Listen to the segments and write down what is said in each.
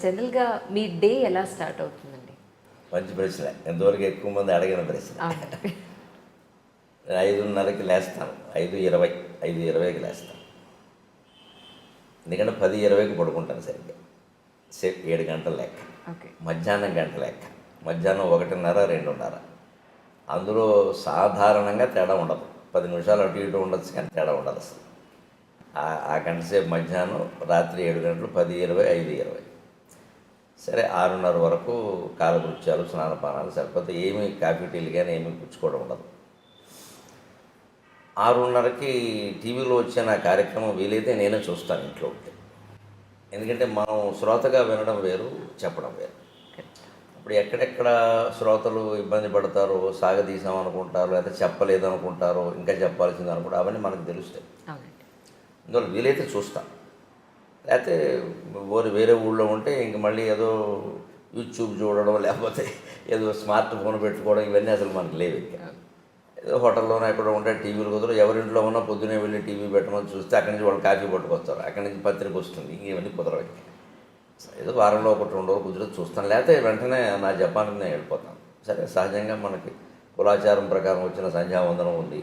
జనరల్గా మీ డే ఎలా స్టార్ట్ అవుతుందండి? మంచి ప్రశ్న, ఎంతవరకు ఎక్కువ మంది అడిగిన ప్రశ్న. అవునండి. 5:30కి లేస్తాను, 5:20, 5:20కి లేస్తాను. ఎందుకంటే 10:20కి పడుకుంటాను సరిగ్గా. 7 గంటల లెక్క. ఓకే. మధ్యాహ్నం గంట లెక్క. మధ్యాహ్నం 1:30, 2:30. అందులో సాధారణంగా తేడా ఉండదు. 10 నిమిషాలు అటు ఇటు ఉండొచ్చు, కానీ తేడా ఉండదు అసలు. ఆ గంట సేపు మధ్యాహ్నం, రాత్రి 7 గంటలు, 10:20, 5:20. సరే 6:30 వరకు కాలకృత్యాలు, స్నానపానాలు సరిపోతే ఏమీ కాఫీ టీలు కానీ ఏమీ పుచ్చుకోవడం ఉండదు. 6:30కి టీవీలో వచ్చే నా కార్యక్రమం వీలైతే నేనే చూస్తాను ఇంట్లో ఉంటే. ఎందుకంటే మనం శ్రోతగా వినడం వేరు, చెప్పడం వేరు. ఇప్పుడు ఎక్కడెక్కడ శ్రోతలు ఇబ్బంది పడతారో, సాగదీసాం అనుకుంటారో, లేకపోతే చెప్పలేదు అనుకుంటారో, ఇంకా చెప్పాల్సింది అనుకుంటారో, అవన్నీ మనకు తెలుస్తాయి. అందువల్ల వీలైతే చూస్తాం. లేకపోతే వేరే ఊళ్ళో ఉంటే ఇంక మళ్ళీ ఏదో యూట్యూబ్ చూడడం, లేకపోతే ఏదో స్మార్ట్ ఫోన్ పెట్టుకోవడం, ఇవన్నీ అసలు మనకు లేవు. ఇంకా ఏదో హోటల్లోనే ఎక్కడ ఉంటే టీవీలు కుదరదు. ఎవరింట్లో ఉన్నా పొద్దునే వెళ్ళి టీవీ పెట్టమని చూస్తే అక్కడి నుంచి వాళ్ళు కాఫీ పట్టుకొస్తారు, అక్కడి నుంచి పత్రిక వస్తుంది, ఇంక ఇవన్నీ కుదరవు. ఏదో వారంలో 1-2 రోజులు కుదిరితే చూస్తాను, లేకపోతే వెంటనే నా జపానికి నేను వెళ్ళిపోతాను. సరే, సహజంగా మనకి కులాచారం ప్రకారం వచ్చిన సంధ్యావందనం ఉంది,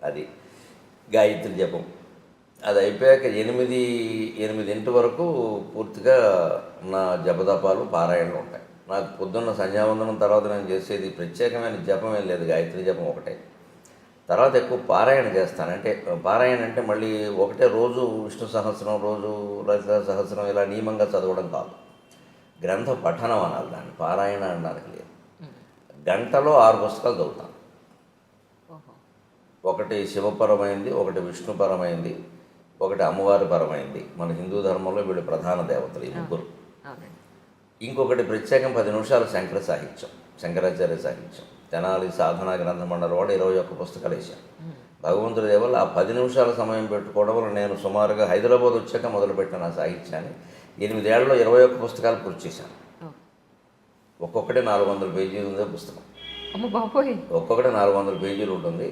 అది గాయత్రి జపం. అది అయిపోయాక 8 వరకు పూర్తిగా నా జపదపాలు, పారాయణలు ఉంటాయి. నాకు పొద్దున్న సంధ్యావందనం తర్వాత నేను చేసేది ప్రత్యేకమైన జపం ఏం లేదు, గాయత్రి జపం ఒకటే. తర్వాత ఎక్కువ పారాయణ చేస్తాను. అంటే పారాయణ అంటే మళ్ళీ ఒకటే రోజు విష్ణు సహస్రం, రోజు లలిత సహస్రం ఇలా నియమంగా చదవడం కాదు, గ్రంథ పఠనం అనాలి దాన్ని, పారాయణ అనడానికి లేదు. గంటలో 6 పుస్తకాలు చదువుతాను. ఒకటి శివపరమైంది, ఒకటి విష్ణుపరమైంది, ఒకటి అమ్మవారి పరమైంది. మన హిందూ ధర్మంలో వీళ్ళు ప్రధాన దేవతలు, ఈ ముగ్గురు. ఇంకొకటి ప్రత్యేకం 10 నిమిషాలు శంకర సాహిత్యం, శంకరాచార్య సాహిత్యం. తెనాలి సాధనా గ్రంథ మండలి వాడు 21 పుస్తకాలు వేశాను. భగవంతుడి దేవల్ల ఆ 10 నిమిషాల సమయం పెట్టుకోవడం వల్ల నేను సుమారుగా హైదరాబాద్ వచ్చాక మొదలుపెట్టిన ఆ సాహిత్యాన్ని 8 ఏళ్లలో 21 పుస్తకాలు పూర్తి చేశాను. ఒక్కొక్కటి 400 పేజీలు ఉందే పుస్తకం. ఒక్కొక్కటి 400 పేజీలు ఉంటుంది.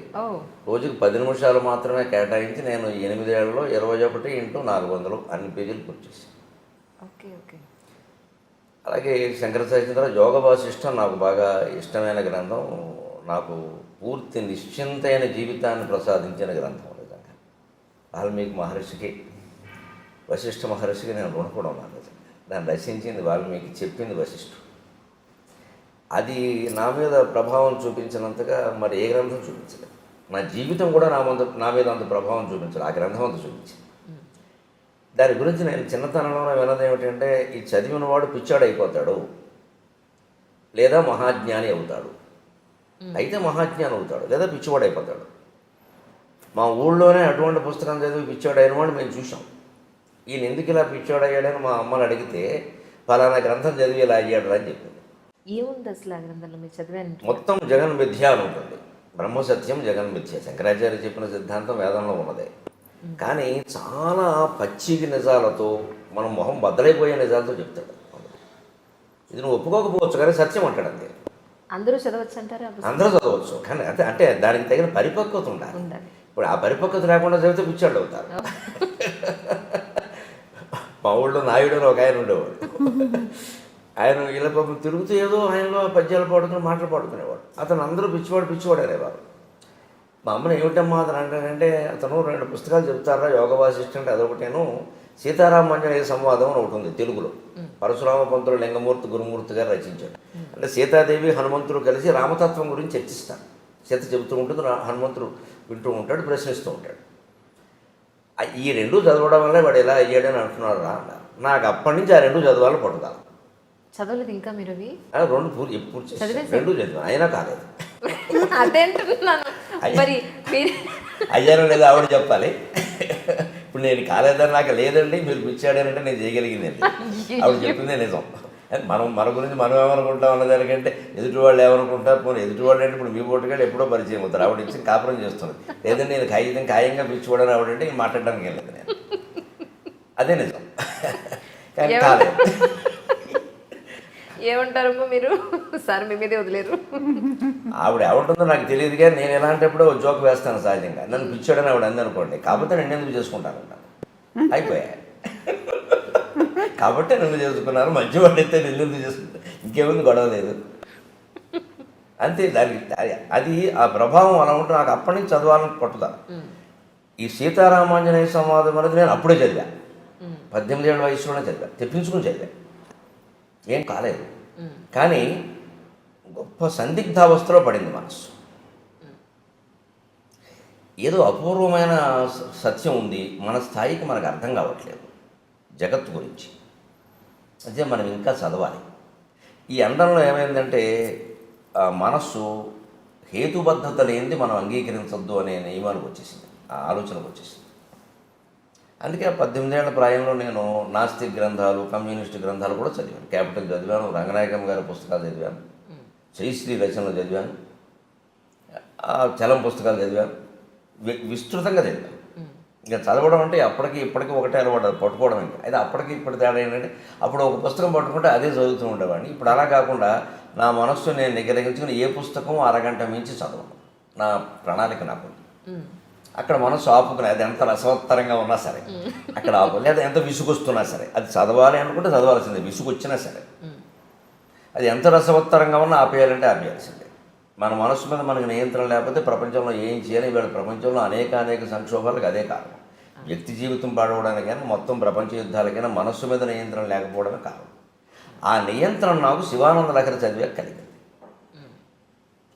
రోజుకి 10 నిమిషాలు మాత్రమే కేటాయించి నేను 8 ఏళ్లలో 21 × 400 అన్ని పేజీలు పూర్తి చేశాను. అలాగే శంకర సాహిత్యం ద్వారా యోగ వాసిష్టం నాకు బాగా ఇష్టమైన గ్రంథం. నాకు పూర్తి నిశ్చింతైన జీవితాన్ని ప్రసాదించిన గ్రంథం. నిజంగా వాల్మీకి మహర్షికి, వశిష్ఠ మహర్షికి నేను రుణపడి ఉన్నాను. నిజంగా దాన్ని రచించింది వాల్మీకి, చెప్పింది వశిష్ఠుడు. అది నా మీద ప్రభావం చూపించినంతగా మరి ఏ గ్రంథం చూపించలేదు. నా జీవితం కూడా నా మీద అంత ప్రభావం చూపించలేదు, ఆ గ్రంథం అంత చూపించింది. దాని గురించి నేను చిన్నతనంలో విన్నది ఏమిటంటే, ఈ చదివిన వాడు పిచ్చాడు అయిపోతాడు, లేదా మహాజ్ఞాని అవుతాడు. అయితే మహాజ్ఞాని అవుతాడు, లేదా పిచ్చివాడు అయిపోతాడు. మా ఊళ్ళోనే అటువంటి పుస్తకం చదివి పిచ్చాడు అయిన వాడు మేము చూసాం. ఈయన ఎందుకు ఇలా పిచ్చాడు అయ్యాడని మా అమ్మని అడిగితే, ఫలానా గ్రంథం చదివి ఇలా అయ్యాడు అని చెప్పింది. ఏముంది అసలు ఆ గ్రంథంలో మీరు చదివాను? మొత్తం జగన్ మిథ్య అని ఉంటుంది. బ్రహ్మసత్యం, జగన్ మిథ్య. శంకరాచార్య చెప్పిన సిద్ధాంతం వేదంలో ఉన్నదే. కానీ చాలా పచ్చికి నిజాలతో, మనం మొహం బద్దలైపోయే నిజాలతో చెప్తాడు. ఇది నువ్వు ఒప్పుకోకపోవచ్చు, కానీ సత్యం అంటాడు అంతే. అందరూ చదవచ్చు అంటారా? అందరూ చదవచ్చు, కానీ అంటే దానికి తగిన పరిపక్వత ఉండాలి. ఇప్పుడు ఆ పరిపక్వత లేకుండా చదివితే పిచ్చాళ్ళు అవుతారు. మా ఊళ్ళో నాయుడు అని ఒక ఆయన ఉండేవాడు. ఆయన ఇలా పాపం తిరుగుతూ ఏదో ఆయనలో పద్యాలు పాడుకుని మాటలు పాడుకునేవాడు. అతను అందరూ పిచ్చివాడు అనేవారు. మా అమ్మని ఏమిటమ్మా అతను అంటాడంటే, అతను 2 పుస్తకాలు చెప్తారా, యోగ వాసిష్ఠం అంటే అదొకటేను, సీతారామాంజనేయ సంవాదం అని ఒకటి ఉంది తెలుగులో. పరశురామ పంతులు లింగమూర్తి గురుమూర్తి గారు రచించాడు. అంటే సీతాదేవి, హనుమంతుడు కలిసి రామతత్వం గురించి చర్చిస్తాను. సీత చెబుతూ ఉంటుంది, హనుమంతుడు వింటూ ఉంటాడు, ప్రశ్నిస్తూ ఉంటాడు. ఈ 2 చదవడం వల్ల వాడు ఎలా అయ్యాడని అంటున్నాడు రా అన్నారు. నాకు అప్పటి నుంచి ఆ 2 చదవాలని పట్టుదల. చదవలేదు ఇంకా మీరు? 2 ఎప్పుడు 2 చదివాను, అయినా కాలేదు. అదేంటున్నాను మరి, అయ్యారో లేదా ఆవిడ చెప్పాలి. ఇప్పుడు నేను కాలేదని నాకు లేదండి, మీరు పిచ్చాడనంటే నేను చేయగలిగిందండి. ఆవిడ చెప్పిందే నిజం. మన గురించి మనం ఏమనుకుంటాం అన్నదానికంటే ఎదుటి వాళ్ళు ఏమనుకుంటారు. పోనీ ఎదుటి వాళ్ళు అంటే ఇప్పుడు మీ పోటీగాడు ఎప్పుడో పరిచయం అవుతారు, ఆవిడ ఇచ్చి కాపురం చేస్తుంది. లేదంటే నేను ఖాయంగా పిచ్చివాడని ఆవిడంటే మాట్లాడడానికి వెళ్ళదు నేను. అదే నిజం, కానీ కాలేదు. ఏమంటారమ్మా మీరు? సార్ మీ మీదే వదిలేరు. ఆవిడ ఏమంటుందో నాకు తెలియదు, కానీ నేను ఎలాంటప్పుడు జోక్ వేస్తాను సహజంగా. నన్ను పిచ్చాడని ఆవిడ అందనుకోండి, కాకపోతే నేను ఎందుకు చేసుకుంటాను అయిపోయా. కాబట్టి నిన్ను చేసుకున్నారు, మంచివాడైతే నిన్ను ఎందుకు చేసుకుంటారు, ఇంకేముంది, గొడవ లేదు అంతే. అది ఆ ప్రభావం అలా ఉంటే నాకు అప్పటి నుంచి చదవాలని పట్టుదల. ఈ సీతారామాంజనేయ సంవాదం అనేది నేను అప్పుడే చదివా, 18 ఏళ్ళ వయసులోనే చదివా, తెప్పించుకుని చదివా, ఏం కాలేదు. కానీ గొప్ప సందిగ్ధావస్థలో పడింది మనసు. ఏదో అపూర్వమైన సత్యం ఉంది, మన స్థాయికి మనకు అర్థం కావట్లేదు జగత్తు గురించి, అదే మనం ఇంకా చదవాలి. ఈ అండంలో ఏమైందంటే మనస్సు హేతుబద్ధత లేనిది మనం అంగీకరించొద్దు అనే నియమానికి వచ్చేసింది, ఆ ఆలోచనకు వచ్చేసింది. అందుకే 18 ఏళ్ల ప్రాయంలో నేను నాస్తిక్ గ్రంథాలు, కమ్యూనిస్ట్ గ్రంథాలు కూడా చదివాను. క్యాపిటల్ చదివాను, రంగనాయకం గారి పుస్తకాలు చదివాను, శ్రీశ్రీ రచనలు చదివాను, చలం పుస్తకాలు చదివాను, విస్తృతంగా చదివాను. ఇంకా చదవడం అంటే అప్పటికి ఇప్పటికీ ఒకటే అలవాటు, పట్టుకోవడం. ఇంకా అయితే అప్పటికి ఇప్పటి తేడా ఏంటంటే అప్పుడు ఒక పుస్తకం పట్టుకుంటే అదే చదువుతూ ఉండేవాడిని. ఇప్పుడు అలా కాకుండా నా మనస్సు నేను నిగ్రహించుకుని ఏ పుస్తకం అరగంట మించి చదవను, నా ప్రణాళిక నాకు. అక్కడ మనసు ఆపుకుని, అది ఎంత రసవత్తరంగా ఉన్నా సరే అక్కడ ఆపు, లేదా ఎంత విసుగొస్తున్నా సరే, అది చదవాలి అనుకుంటే చదవాల్సిందే, విసుగొచ్చినా సరే. అది ఎంత రసవత్తరంగా ఉన్నా ఆపేయాలంటే ఆపేయాల్సిందే. మన మనసు మీద మనకు నియంత్రణ లేకపోతే ప్రపంచంలో ఏం చేయాలి. వీళ్ళ ప్రపంచంలో అనేక సంక్షోభాలకు అదే కారణం. వ్యక్తి జీవితం పాడవడానికైనా, మొత్తం ప్రపంచ యుద్ధాలకైనా మనస్సు మీద నియంత్రణ లేకపోవడమే కారణం. ఆ నియంత్రణ నాకు శివానంద లహరి చదివాక కలిగింది.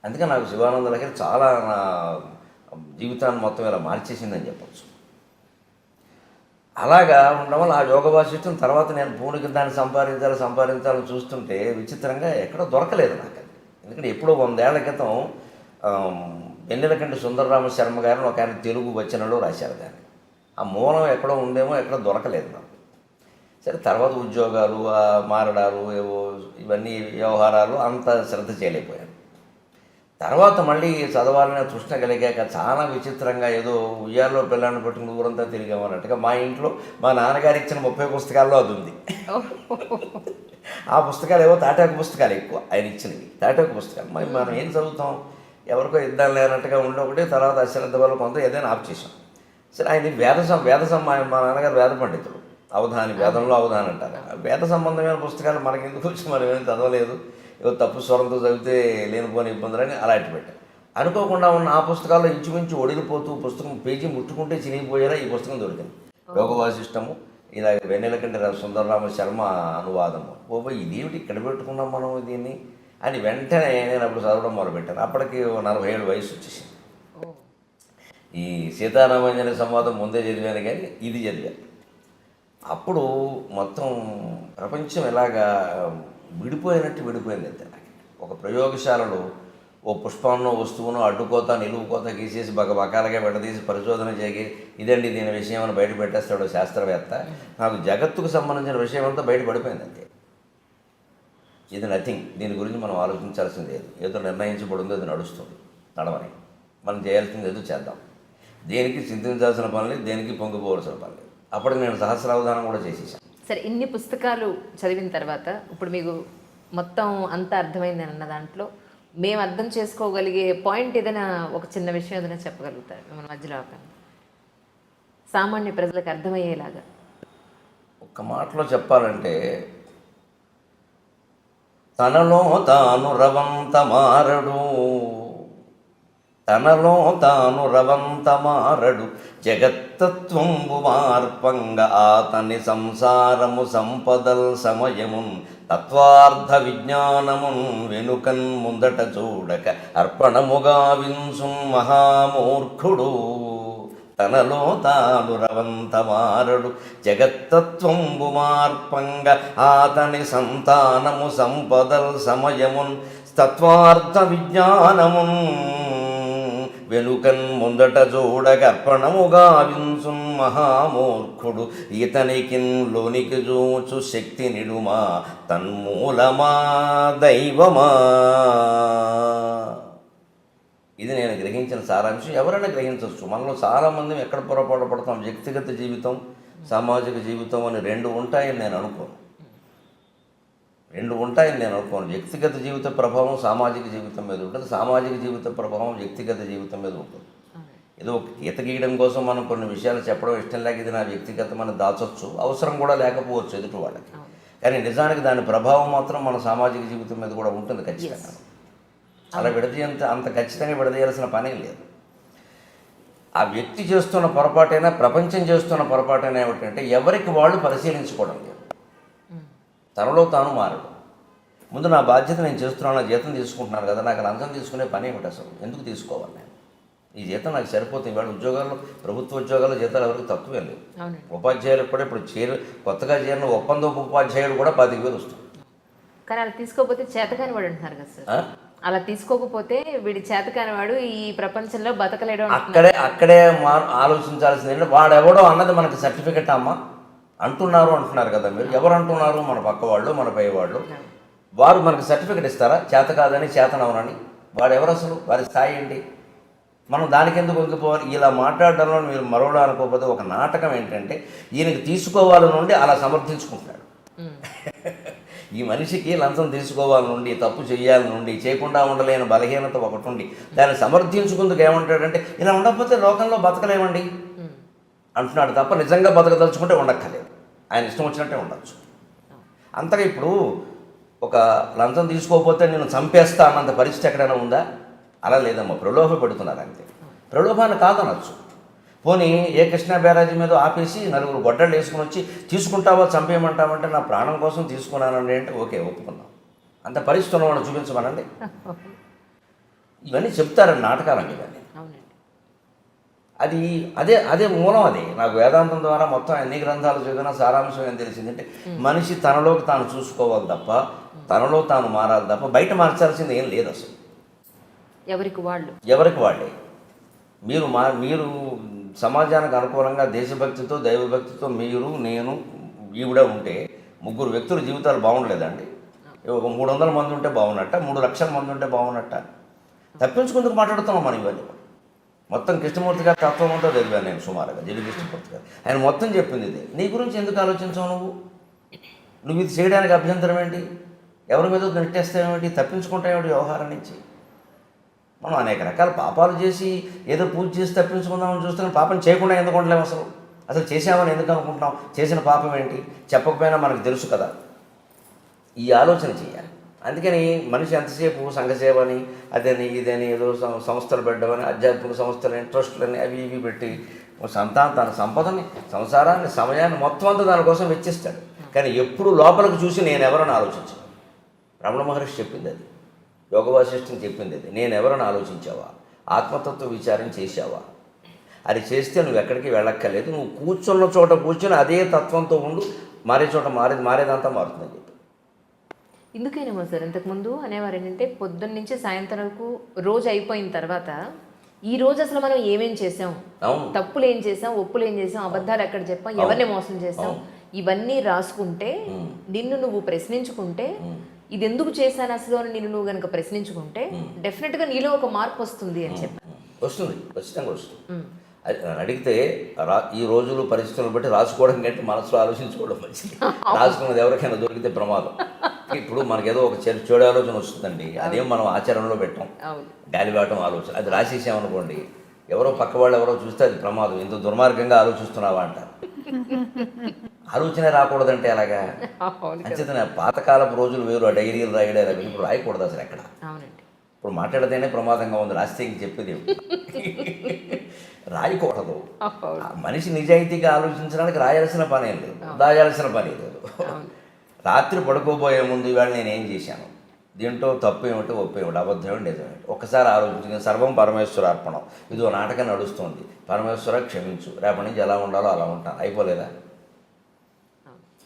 అందుకే నాకు శివానంద లహరి చాలా నా జీవితాన్ని మొత్తం ఇలా మార్చేసిందని చెప్పచ్చు. అలాగా ఉండడం వల్ల ఆ యోగ వాసిష్టం తర్వాత నేను పూనికి దాన్ని సంపాదించాలని చూస్తుంటే విచిత్రంగా ఎక్కడో దొరకలేదు నాకు అది. ఎందుకంటే ఎప్పుడో 100 ఏళ్ల క్రితం వెన్నెలకంటి సుందరరామ శర్మ గారిని ఒక ఆయన తెలుగు వచనంలో రాశారు దాన్ని. ఆ మూలం ఎక్కడో ఉందేమో, ఎక్కడో దొరకలేదు నాకు. సరే, తర్వాత ఉద్యోగాలు, మారడాలు, ఏవో ఇవన్నీ వ్యవహారాలు అంత శ్రద్ధ చేయలేకపోయాను. తర్వాత మళ్ళీ చదవాలనే తృష్ణ కలిగాక చాలా విచిత్రంగా ఏదో ఉయ్యాల్లో పిల్లాన్ని పట్టుకుని ఊరంతా తిరిగామన్నట్టుగా మా ఇంట్లో మా నాన్నగారు ఇచ్చిన 30 పుస్తకాల్లో అది ఉంది. ఆ పుస్తకాలు ఏవో తాటాకు పుస్తకాలు ఎక్కువ ఆయన ఇచ్చినవి, తాటాకు పుస్తకాలు. మరి మనం ఏం చదువుతాం, ఎవరికో ఇద్దాం లేనట్టుగా ఉండి ఒకటి, తర్వాత అశ్రద్ధ వల్ల కొంత ఏదైనా ఆప్ చేసాం. సరే, ఆయన వేదసం మా నాన్నగారు వేద పండితుడు, అవధాని, వేదంలో అవధాని అంటారు. వేద సంబంధమైన పుస్తకాలు మనకెందుకు వచ్చి మనం ఏమైనా చదవలేదు, ఏదో తప్పు స్వరంతో చదివితే లేనిపోని ఇబ్బందులని అలాంటి పెట్టారు. అనుకోకుండా ఉన్న ఆ పుస్తకాల్లో ఇంచుమించు ఒడిలిపోతూ పుస్తకం పేజీ ముట్టుకుంటే చినిగిపోయేలా ఈ పుస్తకం దొరికింది. యోగ వాసిష్టము, ఇలా వెన్నెలకంటి సుందరరామ శర్మ అనువాదము. ఇదేమిటి ఇక్కడ పెట్టుకున్నాం మనం దీన్ని అని వెంటనే నేను అప్పుడు చదవడం మొదలుపెట్టాను. అప్పటికి 47 వయసు వచ్చేసింది. ఈ సీతారామాంజనేయ సంవాదం ముందే చదివాను, కానీ ఇది చదివాను. అప్పుడు మొత్తం ప్రపంచం ఎలాగా విడిపోయింది అంతే. నాకు ఒక ప్రయోగశాలలో ఓ పుష్పాన్నో వస్తువునో అడ్డుకోత నిలువుకోత గీసేసి బకరగా విడదీసి పరిశోధన చేసి ఇదండి దీని విషయం అని బయట పెట్టేస్తాడు శాస్త్రవేత్త. నాకు జగత్తుకు సంబంధించిన విషయం అంతా బయటపడిపోయింది అంతే. ఇది నథింగ్, దీని గురించి మనం ఆలోచించాల్సింది లేదు. ఏదో నిర్ణయించబడిందో అది నడుస్తుంది, నడవని. మనం చేయాల్సింది ఏదో చేద్దాం. దేనికి చింతించాల్సిన పని లేదు, దేనికి పొంగిపోవాల్సిన పని లేదు. అప్పటికి నేను సహస్రావధానం కూడా చేసేసాను. సరే, ఇన్ని పుస్తకాలు చదివిన తర్వాత ఇప్పుడు మీకు మొత్తం అంతా అర్థమైందని అన్న దాంట్లో మేము అర్థం చేసుకోగలిగే పాయింట్ ఏదైనా, ఒక చిన్న విషయం ఏదైనా చెప్పగలుగుతారు మన మధ్యలో? సామాన్య ప్రజలకు అర్థమయ్యేలాగా ఒక్క మాటలో చెప్పాలంటే, తనలో తాను రవంత మారడు, తనలో తాను రవంత మారడు, జగత్తత్వంబు మార్పంగ ఆతని సంసారము సంపదల్ సమయమున్ తత్వార్థ విజ్ఞానమున్ వెనుకన్ ముందట చూడక అర్పణముగా వింసు మహామూర్ఖుడు. తనలో తాను రవంత మారడు, జగత్తత్వంబు మార్పంగ ఆతని సంతానము సంపదల్ సమయమున్ తత్వార్థ విజ్ఞానమున్ వెనుకన్ ముందట చూడగర్పణముగా వింసున్ మహామూర్ఖుడు. ఇతనికిన్ లోనికి చూచు శక్తి నిడుమా తన్మూలమా దైవమా. ఇది నేను గ్రహించిన సారాంశం. ఎవరైనా గ్రహించవచ్చు. మనలో చాలామంది ఎక్కడ పొరపాటు పడతాం, వ్యక్తిగత జీవితం, సామాజిక జీవితం అని 2 ఉంటాయని నేను అనుకోను. వ్యక్తిగత జీవిత ప్రభావం సామాజిక జీవితం మీద ఉంటుంది, సామాజిక జీవిత ప్రభావం వ్యక్తిగత జీవితం మీద ఉంటుంది. ఏదో ఒక గీత గీయడం కోసం మనం కొన్ని విషయాలు చెప్పడం ఇష్టం లేక ఇది నా వ్యక్తిగతమైన దాచొచ్చు, అవసరం కూడా లేకపోవచ్చు ఎదుటి వాళ్ళకి. కానీ నిజానికి దాని ప్రభావం మాత్రం మన సామాజిక జీవితం మీద కూడా ఉంటుంది ఖచ్చితంగా. అలా అంత ఖచ్చితంగా విడదీయాల్సిన పనే లేదు. ఆ వ్యక్తి చేస్తున్న పొరపాటైనా ప్రపంచం చేస్తున్న పొరపాటైనా ఏమిటంటే ఎవరికి వాళ్ళు పరిశీలించుకోవడం లేదు, తనలో తాను మారడం. ముందు నా బాధ్యత నేను చేస్తున్నాను, జీతం తీసుకుంటున్నాను కదా, నాకు లంచం తీసుకునే పని ఏమిటి అసలు, ఎందుకు తీసుకోవాలి నేను? ఈ జీతం నాకు సరిపోతుంది. ఇవాళ ఉద్యోగాల్లో, ప్రభుత్వ ఉద్యోగాల్లో జీతాలు ఎవరికి తక్కువే లేవు. ఉపాధ్యాయులకు కూడా ఇప్పుడు కొత్తగా చేరిన ఒప్పందపు ఉపాధ్యాయుడు కూడా 25,000 వస్తుంది. కానీ అలా తీసుకోకపోతే చేతకాని వాడు అంటున్నారు కదా సార్. అలా తీసుకోకపోతే వీడి చేతకాని వాడు ఈ ప్రపంచంలో బతకలేడు. అక్కడే ఆలోచించాల్సింది ఏంటంటే వాడెవడో అన్నది మనకి సర్టిఫికెట్ అమ్మా అంటున్నారు కదా మీరు. ఎవరు అంటున్నారు? మన పక్క వాళ్ళు, మన పై వాళ్ళు. వారు మనకి సర్టిఫికెట్ ఇస్తారా చేత కాదని, చేతనవనని? వాడెవరు అసలు? వారి స్థాయి ఏంటి? మనం దానికి ఎందుకు వంగిపోవాలి? ఇలా మాట్లాడడంలో మీరు మరోలా అనుకోకపోతే ఒక నాటకం ఏంటంటే ఈయనకి తీసుకోవాలి నుండి అలా సమర్థించుకుంటున్నాడు. ఈ మనిషికి లంచం తీసుకోవాలి నుండి, తప్పు చేయాలి నుండి, చేయకుండా ఉండలేని బలహీనత ఒకటి ఉండి దాన్ని సమర్థించుకుందుకు ఏమంటాడంటే ఇలా ఉండకపోతే లోకంలో బతకలేమండి అంటున్నాడు తప్ప నిజంగా బతకదలుచుకుంటే ఉండక్కర్లేదు. ఆయన ఇష్టం వచ్చినట్టే ఉండొచ్చు. అంతగా ఇప్పుడు ఒక లంచం తీసుకోకపోతే నేను చంపేస్తా అన్నంత పరిస్థితి ఎక్కడైనా ఉందా? అలా లేదమ్మా, ప్రలోభ పెడుతున్నారు అంతే. ప్రలోభాన్ని కాదనొచ్చు. పోనీ ఏ కృష్ణా బ్యారేజీ మీద ఆపేసి నలుగురు గొడ్డళ్ళు వేసుకుని వచ్చి తీసుకుంటావా, చంపేయమంటావంటే నా ప్రాణం కోసం తీసుకున్నానండి అంటే ఓకే, ఒప్పుకుందాం. అంత పరిస్థితి ఉన్నవాడు చూపించమనండి. ఇవన్నీ చెప్తారండి నాటకాలండి ఇవన్నీ. అది అదే మూలం. అది నాకు వేదాంతం ద్వారా మొత్తం ఎన్ని గ్రంథాలు చదివినా సారాంశం ఏం తెలిసిందంటే మనిషి తనలోకి తాను చూసుకోవాలి తప్ప, తనలో తాను మారాలి తప్ప బయట మార్చాల్సింది ఏం లేదు అసలు. ఎవరికి వాళ్ళే. మీరు సమాజానికి అనుకూలంగా దేశభక్తితో, దైవభక్తితో మీరు, నేను, ఈవిడ ఉంటే ముగ్గురు వ్యక్తుల జీవితాలు బాగుండలేదండి. ఒక 300 మంది ఉంటే బాగున్నట్ట, 3 లక్షల మంది ఉంటే బాగున్నట్ట. తప్పించుకుందుకు మాట్లాడుతున్నాం మనం ఇవన్నీ. మొత్తం కృష్ణమూర్తి గారి తత్వం అంతా చదివాను నేను సుమారుగా, జడి కృష్ణమూర్తి గారు. ఆయన మొత్తం చెప్పింది ఇది. నీ గురించి ఎందుకు ఆలోచించావు నువ్వు ఇది చేయడానికి అభ్యంతరం ఏంటి? ఎవరి మీద నెట్టేస్తావేమిటి? తప్పించుకుంటావేమిటి వ్యవహారం నుంచి? మనం అనేక రకాల పాపాలు చేసి ఏదో పూజ చేసి తప్పించుకుందామని చూస్తున్నాం. పాపం చేయకుండా ఎందుకు ఉండలేము? అసలు చేసామని ఎందుకు అనుకుంటున్నాం? చేసిన పాపం ఏంటి? చెప్పకపోయినా మనకు తెలుసు కదా. ఈ ఆలోచన చేయాలి. అందుకని మనిషి ఎంతసేపు సంఘసేవ అని, అదని ఇదని, ఏదో సంస్థలు పెట్టమని, ఆధ్యాత్మిక సంస్థలని, ట్రస్టులని అవి ఇవి పెట్టి తన సంపదని, సంసారాన్ని, సమయాన్ని మొత్తం అంతా దానికోసం వెచ్చిస్తాడు. కానీ ఎప్పుడు లోపలికి చూసి నేను ఎవరని ఆలోచించాను. రమణ మహర్షి చెప్పింది అది, యోగ వాసిష్ఠం చెప్పింది అది. నేను ఎవరని ఆలోచించావా? ఆత్మతత్వ విచారం చేశావా? అది చేస్తే నువ్వు ఎక్కడికి వెళ్ళక్కర్లేదు. నువ్వు కూర్చున్న చోట కూర్చొని అదే తత్వంతో ఉండు, మారే చోట మారేదంతా మారుతుందని చెప్పి. ఎందుకైనా సార్ ఇంతకుముందు అనేవారు ఏంటంటే పొద్దున్న నుంచి సాయంత్రం వరకు రోజు అయిపోయిన తర్వాత ఈ రోజు అసలు మనం ఏమేం చేసాం, తప్పులు ఏం చేసాం, ఒప్పులు ఏం చేసాం, అబద్ధాలు ఎక్కడ చెప్పాం, ఎవరిని మోసం చేసాం, ఇవన్నీ రాసుకుంటే నిన్ను నువ్వు ప్రశ్నించుకుంటే ఇది ఎందుకు చేశాను అసలు అని నిన్ను నువ్వు కనుక ప్రశ్నించుకుంటే డెఫినెట్గా నీలో ఒక మార్పు వస్తుంది అని చెప్పాను. వస్తుంది, ఖచ్చితంగా వస్తుంది. అడిగితే ఈ రోజులు పరిస్థితులను బట్టి రాసుకోవడం కంటే మనసులో ఆలోచించుకోవడం మంచిది. రాసుకున్నది ఎవరికైనా దొరికితే ప్రమాదం. ఇప్పుడు మనకేదో ఒక చెడు ఆలోచన వస్తుందండి, అదేం మనం ఆచరణలో పెట్టాం, గాలివాటం ఆలోచన. అది రాసేసామనుకోండి, ఎవరో పక్క వాళ్ళు ఎవరో చూస్తే అది ప్రమాదం. ఇంత దుర్మార్గంగా ఆలోచిస్తున్నావా అంటారు. ఆలోచనే రాకూడదంటే అలాగా. అంచేతనే పాతకాలపు రోజులు వేరు, ఆ డైరీలు రాయడం ఇప్పుడు రాయకూడదు అసలు ఎక్కడ. ఇప్పుడు మాట్లాడితేనే ప్రమాదంగా ఉంది, రాస్తే ఇంక చెప్పేది రాయకూడదు. మనిషి నిజాయితీగా ఆలోచించడానికి రాయాల్సిన పని ఏం లేదు, దాయాల్సిన పని లేదు. రాత్రి పడుకోబోయే ముందు ఇవాళ నేనేం చేశాను, దీంట్లో తప్పు ఏమిటి, ఒప్పు ఏమిటి, అబద్ధం ఏమిటి, నిజం ఏమిటి ఒక్కసారి ఆలోచించి సర్వం పరమేశ్వర అర్పణం. ఇదో నాటకం నడుస్తుంది, పరమేశ్వర క్షమించు, రేపటి నుంచి ఎలా ఉండాలో అలా ఉంటాను, అయిపోలేదా?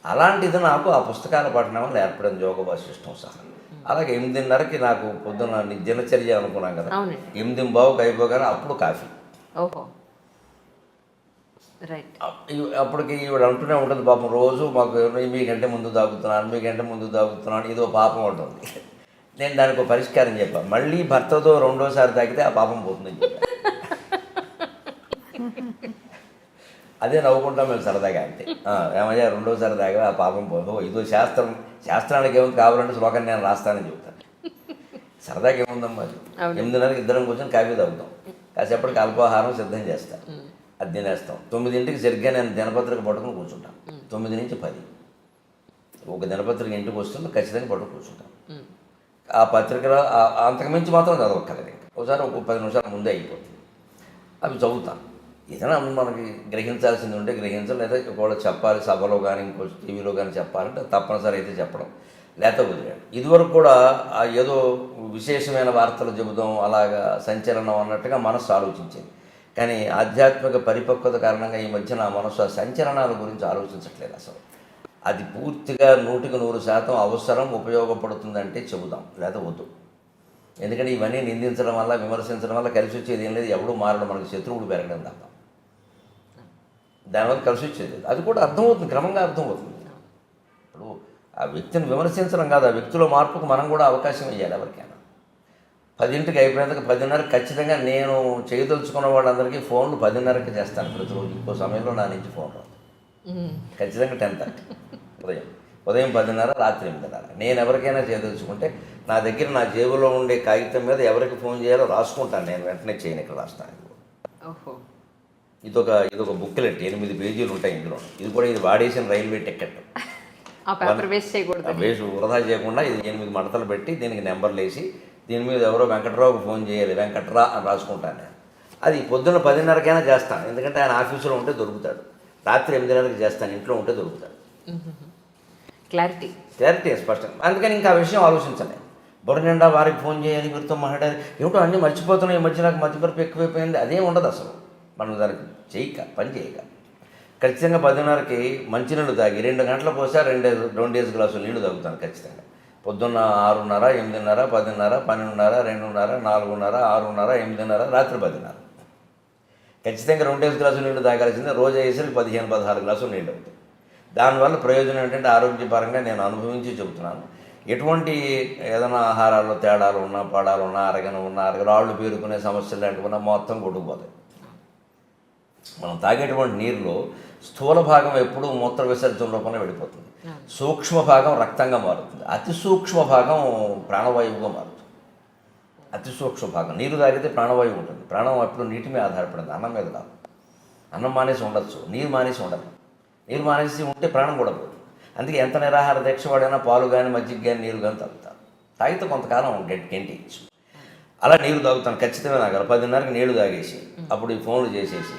అలాంటిది నాకు ఆ పుస్తకాల పఠనం వల్ల ఏర్పడింది, యోగ వాసిష్టం సహా. అలాగే 8:30కి నాకు పొద్దున్న దినచర్య అనుకున్నాం కదా, 8:15కి అయిపోగానే అప్పుడు కాఫీ. అప్పటికి ఈవిడ అంటూనే ఉంటుంది పాపం, రోజు మాకు మీకంటే ముందు తాగుతున్నాను, ఇదో పాపం ఉంటుంది. నేను దానికి ఒక పరిష్కారం చెప్పాను, మళ్ళీ భర్తతో రెండోసారి తాగితే ఆ పాపం పోతుందని చెప్పాను. అదే నవ్వుకుంటాం మేము సరదాగా. అంతే, ఏమయ్యా రెండోసారి తాగా ఆ పాపం పోదు, ఇదో శాస్త్రానికి ఏముంది, కావాలంటే శ్లోకం నేను రాస్తానని చెప్తాను. సరదాగా ఏముందమ్మా, 8:30కి ఇద్దరం కూర్చొని కాఫీ తాగుతాం. కాసేపటికి అల్పాహారం సిద్ధం చేస్తాను, అది తినేస్తాం. 9ంటికి సరిగ్గా నేను దినపత్రిక పట్టుకుని కూర్చుంటాను. 9 నుంచి 10 ఒక దినపత్రిక ఇంటికి వస్తుంది, ఖచ్చితంగా పట్టుకుని కూర్చుంటాను. ఆ పత్రికలో అంతకుమించి మాత్రం చదవక్కర్లేదు. ఇంకా ఒకసారి ఒక 10 నిమిషాల ముందే అయిపోతుంది. అవి చదువుతాను. ఏదైనా మనకి గ్రహించాల్సింది ఉంటే గ్రహించాలి, లేదా ఒకవేళ చెప్పాలి సభలో కానీ ఇంకో టీవీలో కానీ చెప్పాలంటే తప్పనిసరి అయితే చెప్పడం, లేకపోతే వదిలేయడం. ఇదివరకు కూడా ఏదో విశేషమైన వార్తలు చెబుదాం, అలాగా సంచలనం అన్నట్టుగా మనస్సు ఆలోచించేది. కానీ ఆధ్యాత్మిక పరిపక్వత కారణంగా ఈ మధ్యన ఆ మనస్సు ఆ సంచలనాల గురించి ఆలోచించట్లేదు అసలు. అది పూర్తిగా 100% అవసరం, ఉపయోగపడుతుందంటే చెబుదాం, లేదా వద్దు. ఎందుకంటే ఇవన్నీ నిందించడం వల్ల, విమర్శించడం వల్ల కలిసి వచ్చేది ఏం లేదు. ఎవడూ మారడం, మనకి శత్రువులు పెరగడం తప్ప దానివల్ల కలిసి వచ్చేది. అది కూడా అర్థమవుతుంది, క్రమంగా అర్థమవుతుంది. ఇప్పుడు ఆ వ్యక్తిని విమర్శించడం కాదు, ఆ వ్యక్తిలో మార్పుకు మనం కూడా అవకాశం ఇవ్వాలి ఎవరికైనా. 10ంటికి అయిపోయినందుకు 10:30 ఖచ్చితంగా నేను చేయదలుచుకున్న వాళ్ళందరికీ ఫోన్లు 10:30కి చేస్తాను ప్రతిరోజు. ఇంకో సమయంలో నా నుంచి ఫోన్ రాదు. ఖచ్చితంగా 10:30 ఉదయం 10:30, రాత్రి 8:30. నేను ఎవరికైనా చేయదలుచుకుంటే నా దగ్గర నా జేబులో ఉండే కాగితం మీద ఎవరికి ఫోన్ చేయాలో రాసుకుంటాను. నేను వెంటనే చేయను, ఇక్కడ రాస్తాను. ఇదొక బుక్లెట్, 8 పేజీలు ఉంటాయి ఇందులో. ఇది వాడేసిన రైల్వే టికెట్. వేస్ట్ వృధా చేయకుండా ఇది 8 మడతలు పెట్టి దీనికి నెంబర్లు వేసి దీని మీద ఎవరో వెంకట్రావుకి ఫోన్ చేయాలి, వెంకట్రా అని రాసుకుంటాను నేను. అది పొద్దున్న 10:30కైనా చేస్తాను, ఎందుకంటే ఆయన ఆఫీసులో ఉంటే దొరుకుతాడు. రాత్రి 8:30కి చేస్తాను, ఇంట్లో ఉంటే దొరుకుతాడు. క్లారిటీ స్పష్టం. అందుకని ఇంకా ఆ విషయం ఆలోచించలే. బుర్ర నిండా వారికి ఫోన్ చేయాలి, వీరితో మాట్లాడాలి, ఏమిటో అన్నీ మర్చిపోతున్నాయి. ఈ మధ్య నాకు మతిమరుపు ఎక్కువైపోయింది, అదేం ఉండదు అసలు. మనం దానికి పని చేయక ఖచ్చితంగా 10:30కి మంచినీళ్ళు తాగి 2 గంటల పోసా 2 గ్లాసులు నీళ్లు తాగుతాను ఖచ్చితంగా. పొద్దున్న 6:30, 8:30, 10:30, 12:30, 2:30, 4:30, 6:30, 8:30, రాత్రి 10:30. ఖచ్చితంగా 2 గ్లాసులు నీళ్లు తాగాల్సిందే. రోజు అయ్యేసరికి 15-16 గ్లాసులు నీళ్ళు అవుతాయి. దానివల్ల ప్రయోజనం ఏంటంటే ఆరోగ్యపరంగా నేను అనుభవించి చెబుతున్నాను. ఎటువంటి ఏదైనా ఆహారాల్లో తేడాలు ఉన్నా, పాడాలు ఉన్నా, రాళ్ళు పేరుకునే సమస్యలు లాంటివి ఉన్నా మొత్తం కొట్టుకుపోతాయి. మనం తాగేటువంటి నీరులో స్థూల భాగం ఎప్పుడూ మూత్ర విసర్జన రూపంలో వెళ్ళిపోతుంది. సూక్ష్మ భాగం రక్తంగా మారుతుంది. అతి సూక్ష్మ భాగం ప్రాణవాయువుగా మారుతుంది. అతి సూక్ష్మ భాగం నీరు తాగితే ప్రాణవాయువు ఉంటుంది. ప్రాణం ఎప్పుడు నీటి మీద ఆధారపడింది, అన్నం మీద కాదు. అన్నం మానేసి ఉండొచ్చు, నీరు మానేసి ఉండదు. నీరు మానేసి ఉంటే ప్రాణం కూడా పోతుంది. అందుకే ఎంత నిరాహార దీక్ష వాడైనా పాలు కానీ, మజ్జిగ కానీ, నీరు కానీ తాగుతారు. తాగితే కొంతకాలం గెంటిచ్చు. అలా నీరు తాగుతాను ఖచ్చితంగా. తాగాలి. 10:30కి నీళ్లు తాగేసి అప్పుడు ఈ ఫోన్లు చేసేసి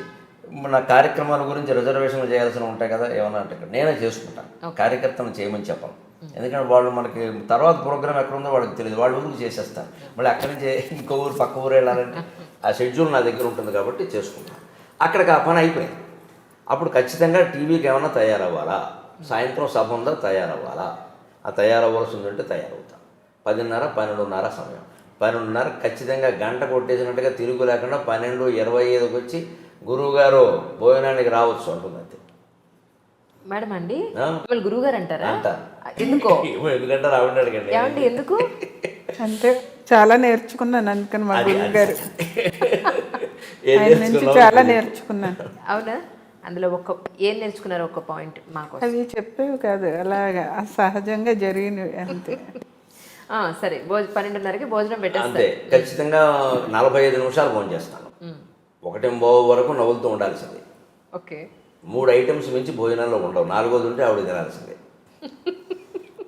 నా కార్యక్రమాల గురించి రిజర్వేషన్లు చేయాల్సిన ఉంటాయి కదా, ఏమన్నా అంటే నేనే చేసుకుంటాను. కార్యకర్తను చేయమని చెప్పను. ఎందుకంటే వాళ్ళు మనకి తర్వాత ప్రోగ్రామ్ ఎక్కడ ఉందో వాళ్ళకి తెలియదు, వాళ్ళ ఊరికి చేసేస్తారు. మళ్ళీ అక్కడి నుంచి ఇంకో ఊరు పక్క ఊరు వెళ్ళాలంటే ఆ షెడ్యూల్ నా దగ్గర ఉంటుంది కాబట్టి చేసుకుంటాను. అక్కడికి ఆ పని అయిపోయింది. అప్పుడు ఖచ్చితంగా టీవీకి ఏమన్నా తయారవ్వాలా, సాయంత్రం సభ ఉందా తయారవ్వాలా, ఆ తయారవ్వాల్సి ఉందంటే తయారవుతాను. 10:30, 12:30 సమయం. 12:30 ఖచ్చితంగా గంట కొట్టేసినట్టుగా తిరుగు లేకుండా 12:25కి వచ్చి గురువుగారు భోజనానికి రావచ్చు అంటుంది. అంతే మేడం అండి, గురువు గారు అంటారా? ఎందుకో ఎందుకంటే రావండి అడగండి. ఎందుకు అంటే చాలా నేర్చుకున్నాను, అందుకని మా గురువు గారు ఆయన నుంచి చాలా నేర్చుకున్నాను. అవునా? అందులో ఏం నేర్చుకున్నారు? ఒక పాయింట్ మాకు. అవి చెప్పేవి కాదు, అలాగా సహజంగా జరిగినవి అంతే. సరే, 12:30కి భోజనం పెట్టేస్తే అంతే. ఖచ్చితంగా 45 నిమిషాలు భోజనం చేస్తాను. 1:15 వరకు నవ్వులతో ఉండాల్సిందే. ఓకే. 3 ఐటమ్స్ మించి భోజనాల్లో ఉండవు. 4వది ఉంటే ఆవిడ తినాల్సిందే.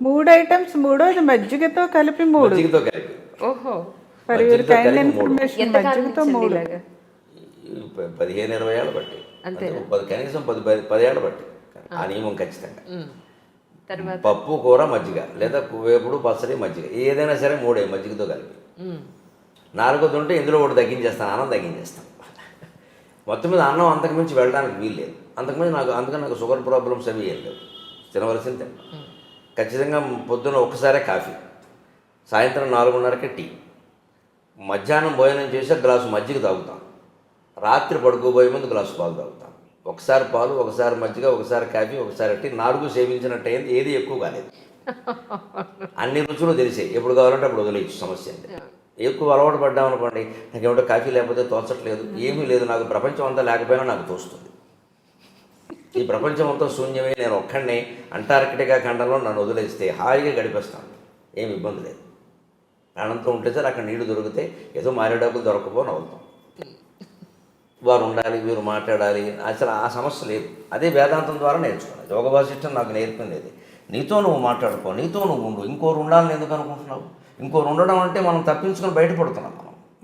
3 ఐటమ్స్, 3వది మజ్జిగతో కలిపి 3. మజ్జిగతో కలిపి. ఓహో. ఇన్ఫర్మేషన్ మజ్జిగతో 3. 15-20 ఏళ్ళు బట్టి, కనీసం 10 ఏళ్ళు బట్టి ఆ నియమం ఖచ్చితంగా. పప్పు, కూర, మజ్జిగ, లేదా వేపుడు, పచ్చడి, మజ్జిగ, ఏదైనా సరే 3 మజ్జిగతో కలిపి. 4వది ఉంటే ఇందులో ఒకటి తగ్గించేస్తాను, అన్నం తగ్గించేస్తాను. మొత్తం మీద అన్నం అంతకుమించి వెళ్ళడానికి వీలు లేదు. అందుకని నాకు షుగర్ ప్రాబ్లమ్స్ అవి ఏం లేవు. తినవలసింది తింటాను. ఖచ్చితంగా పొద్దున్న ఒక్కసారే కాఫీ, సాయంత్రం 4:30కి టీ, మధ్యాహ్నం భోజనం చేసి గ్లాసు మజ్జిగ తాగుతాను. రాత్రి పడుకోబోయే ముందు గ్లాసు పాలు తాగుతాను. ఒకసారి పాలు, ఒకసారి మజ్జిగ, ఒకసారి కాఫీ, ఒకసారి టీ. 4 సేవించినట్టు అయింది, ఏది ఎక్కువ కాలేదు. అన్ని రుచులు తెలిసాయి, ఎప్పుడు కావాలంటే అప్పుడు వదిలేయచ్చు. సమస్య అంతే. ఎక్కువ అలవాటు పడ్డామనుకోండి, నాకు ఏమిటో కాఫీ లేకపోతే తోచట్లేదు, ఏమీ లేదు, నాకు ప్రపంచం అంతా లేకపోయినా నాకు తోస్తుంది. ఈ ప్రపంచం అంతా శూన్యమే, నేను ఒక్కడిని అంటార్కిటికా ఖండంలో నన్ను వదిలేస్తే హాయిగా గడిపేస్తాను, ఏమి ఇబ్బంది లేదు. ప్రాణంతో ఉంటే సార్ అక్కడ నీళ్లు దొరికితే ఏదో మారేడాకులు దొరకపోని అవుతాం. వారు ఉండాలి, వీరు మాట్లాడాలి, అసలు ఆ సమస్య లేదు. అదే వేదాంతం ద్వారా నేర్చుకున్నాను. యోగ వాసిష్టం నాకు నేర్పింది అది. నీతో నువ్వు మాట్లాడుకో, నీతో నువ్వు ఉండు, ఇంకోరు ఉండాలని ఎందుకు అనుకుంటున్నావు? ఇంకోరు ఉండడం అంటే మనం తప్పించుకొని బయటపడుతున్నాం.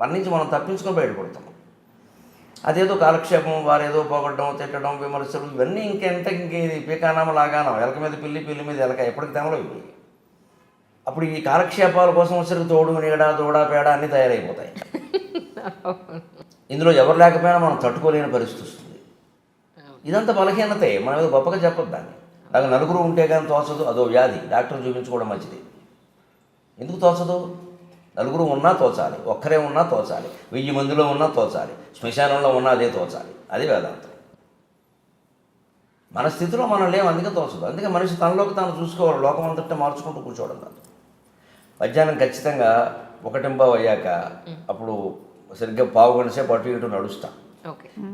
మన నుంచి మనం తప్పించుకొని బయటపడుతున్నాం. అదేదో కాలక్షేపం, వారేదో పోగొట్టడం, తిట్టడం, విమర్శలు, ఇవన్నీ ఇంకేది పీకానామ లాగానం, ఎలక మీద పిల్లి, పిల్లి మీద ఎలక, ఎప్పటికి తెమలో ఇవి. అప్పుడు ఈ కాలక్షేపాల కోసం వచ్చరికి తోడు, నీడ, దూడ, పేడ అన్నీ తయారైపోతాయి. ఇందులో ఎవరు లేకపోయినా మనం తట్టుకోలేని పరిస్థితి వస్తుంది. ఇదంతా బలహీనతే, మనం ఏదో గొప్పగా చెప్పొద్దు దాన్ని. నాకు నలుగురు ఉంటే కానీ తోచదు, అదో వ్యాధి, డాక్టర్ చూపించుకోవడం మంచిది. ఎందుకు తోచదు? నలుగురు ఉన్నా తోచాలి, ఒక్కరే ఉన్నా తోచాలి, 1000 మందిలో ఉన్నా తోచాలి, శ్మశానంలో ఉన్నా అదే తోచాలి. అది వేదాంతం. మన స్థితిలో మనం లేవు, అందుకే తోచదు. అందుకే మనిషి తనలోకి తాను చూసుకోవాలి, లోకం అంతటా మార్చుకుంటూ కూర్చోవడం కాదు. మధ్యాహ్నం ఖచ్చితంగా 1:15 అయ్యాక అప్పుడు సరిగ్గా పావు గంట సేపు అటు ఇటు నడుస్తాం.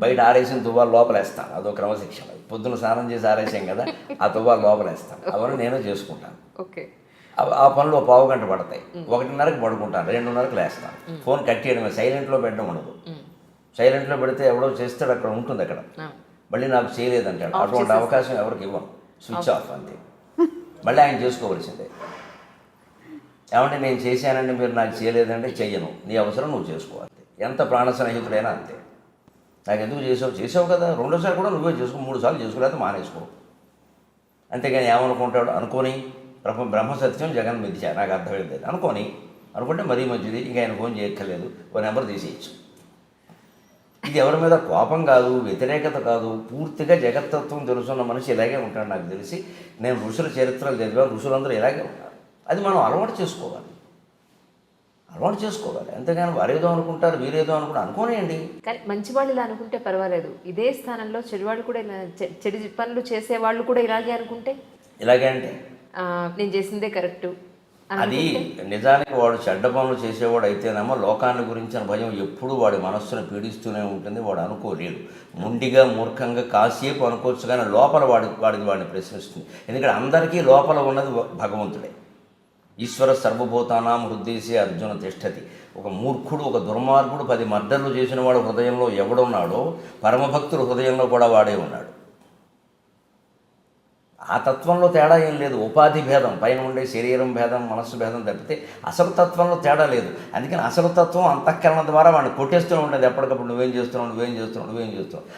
బయట ఆరేసిన తువ్వాలు లోపలేస్తాను, అదో క్రమశిక్షణ. పొద్దున స్నానం చేసి ఆరేసాం కదా, ఆ తువ్వాలు లోపలేస్తాను. అవన్నీ నేను చేసుకుంటాను. ఆ పనులు పావు గంట పడతాయి. 1:30కి పడుకుంటాను, 2:30కి లేస్తాను. ఫోన్ కట్టేయడమే, సైలెంట్లో పెట్టడం ఉండదు. సైలెంట్లో పెడితే ఎవడో చేస్తాడు, అక్కడ ఉంటుంది, అక్కడ మళ్ళీ నాకు చేయలేదంటాడు. అటువంటి అవకాశం ఎవరికి ఇవ్వను, స్విచ్ ఆఫ్ అంతే. మళ్ళీ ఆయన చేసుకోవలసిందే. ఏమంటే నేను చేశానండి, మీరు నాకు చేయలేదంటే చెయ్యను, నీ అవసరం నువ్వు చేసుకోవాలి. ఎంత ప్రాణ స్నేహితుడైనా అంతే. నాకు ఎందుకు చేసావు కదా, రెండోసారి కూడా నువ్వే చేసుకో, 3 సార్లు చేసుకోలేకపోతే మానేసుకో. అంతేగాని ఏమనుకుంటాడు అనుకోని బ్రహ్మసత్యం జగన్ మిథ్య, నాకు అర్థమైంది అనుకుంటే మరీ మంచిది. ఇంకా ఆయన ఫోన్ చేయక్కర్లేదు, ఓ నెంబర్ తీసేయచ్చు. ఇది ఎవరి మీద కోపం కాదు, వ్యతిరేకత కాదు, పూర్తిగా జగత్తత్వం తెలుసున్న మనిషి ఇలాగే ఉంటాడు. నాకు తెలిసి నేను ఋషుల చరిత్రలు చదివాను, ఋషులందరూ ఇలాగే ఉంటారు. అది మనం అలవాటు చేసుకోవాలి. అంతేగాని వారేదో అనుకుంటారు, వీరేదో అనుకోనేయండి. కానీ మంచి వాళ్ళు ఇలా అనుకుంటే పర్వాలేదు. ఇదే స్థానంలో చెడువాళ్ళు కూడా ఇలా చెడు పనులు చేసేవాళ్ళు కూడా ఇలాగే అనుకుంటే, ఇలాగే అంటే నేను చేసిందే కరెక్టు. అది నిజానికి వాడు చెడ్డ పనులు చేసేవాడు అయితేనేమో లోకాన్ని గురించిన భయం ఎప్పుడూ వాడి మనస్సును పీడిస్తూనే ఉంటుంది. వాడు అనుకోలేడు. ముండిగా మూర్ఖంగా కాసేపు అనుకోవచ్చు, కానీ లోపల వాడిని ప్రశ్నిస్తుంది. ఎందుకంటే అందరికీ లోపల ఉన్నది భగవంతుడే. ఈశ్వర సర్వభూతానాం హృదయసే అర్జున తిష్టతి. ఒక మూర్ఖుడు, ఒక దుర్మార్గుడు 10 మర్డర్లు చేసిన వాడు హృదయంలో ఎవడున్నాడో, పరమభక్తుడు హృదయంలో కూడా వాడే ఉన్నాడు. ఆ తత్వంలో తేడా ఏం లేదు. ఉపాధి భేదం, పైన ఉండే శరీరం భేదం, మనస్సు భేదం తప్పితే అసలు తత్వంలో తేడా లేదు. అందుకని అసలు తత్వం అంతఃకరణ ద్వారా వాడిని కొట్టేస్తూ ఉంటుంది. ఎప్పటికప్పుడు నువ్వేం చేస్తున్నావు.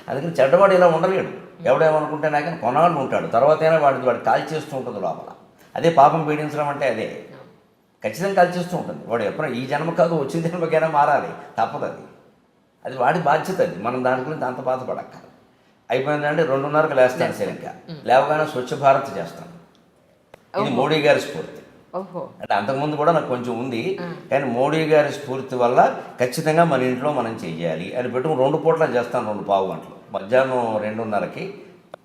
అందుకని చెడ్డవాడు ఇలా ఉండలేడు. ఎవడేమనుకుంటే నాకు కొనాళ్ళు ఉంటాడు, తర్వాతైనా వాడు కాల్చేస్తూ ఉంటుంది లోపల. అదే పాపం పీడించడం అంటే అదే. ఖచ్చితంగా కాల్చేస్తూ ఉంటుంది. వాడు ఎప్పుడైనా ఈ జన్మ కాదు, వచ్చే జన్మకైనా మారాలి, తప్పదు. అది వాడి బాధ్యత. అది మనం దాని గురించి అంత బాధపడక్క. అయిపోయిందంటే 2:30కి లేస్తాను. సరిగ్గా లేవగానే స్వచ్ఛ భారత్ చేస్తాను. ఇది మోడీ గారి స్ఫూర్తి. అంటే అంతకుముందు కూడా నాకు కొంచెం ఉంది, కానీ మోడీ గారి స్ఫూర్తి వల్ల ఖచ్చితంగా మన ఇంట్లో మనం చెయ్యాలి అని పెట్టుకుని 2 పూట్ల చేస్తాను. 2 పావు గంటలు, మధ్యాహ్నం 2:30కి,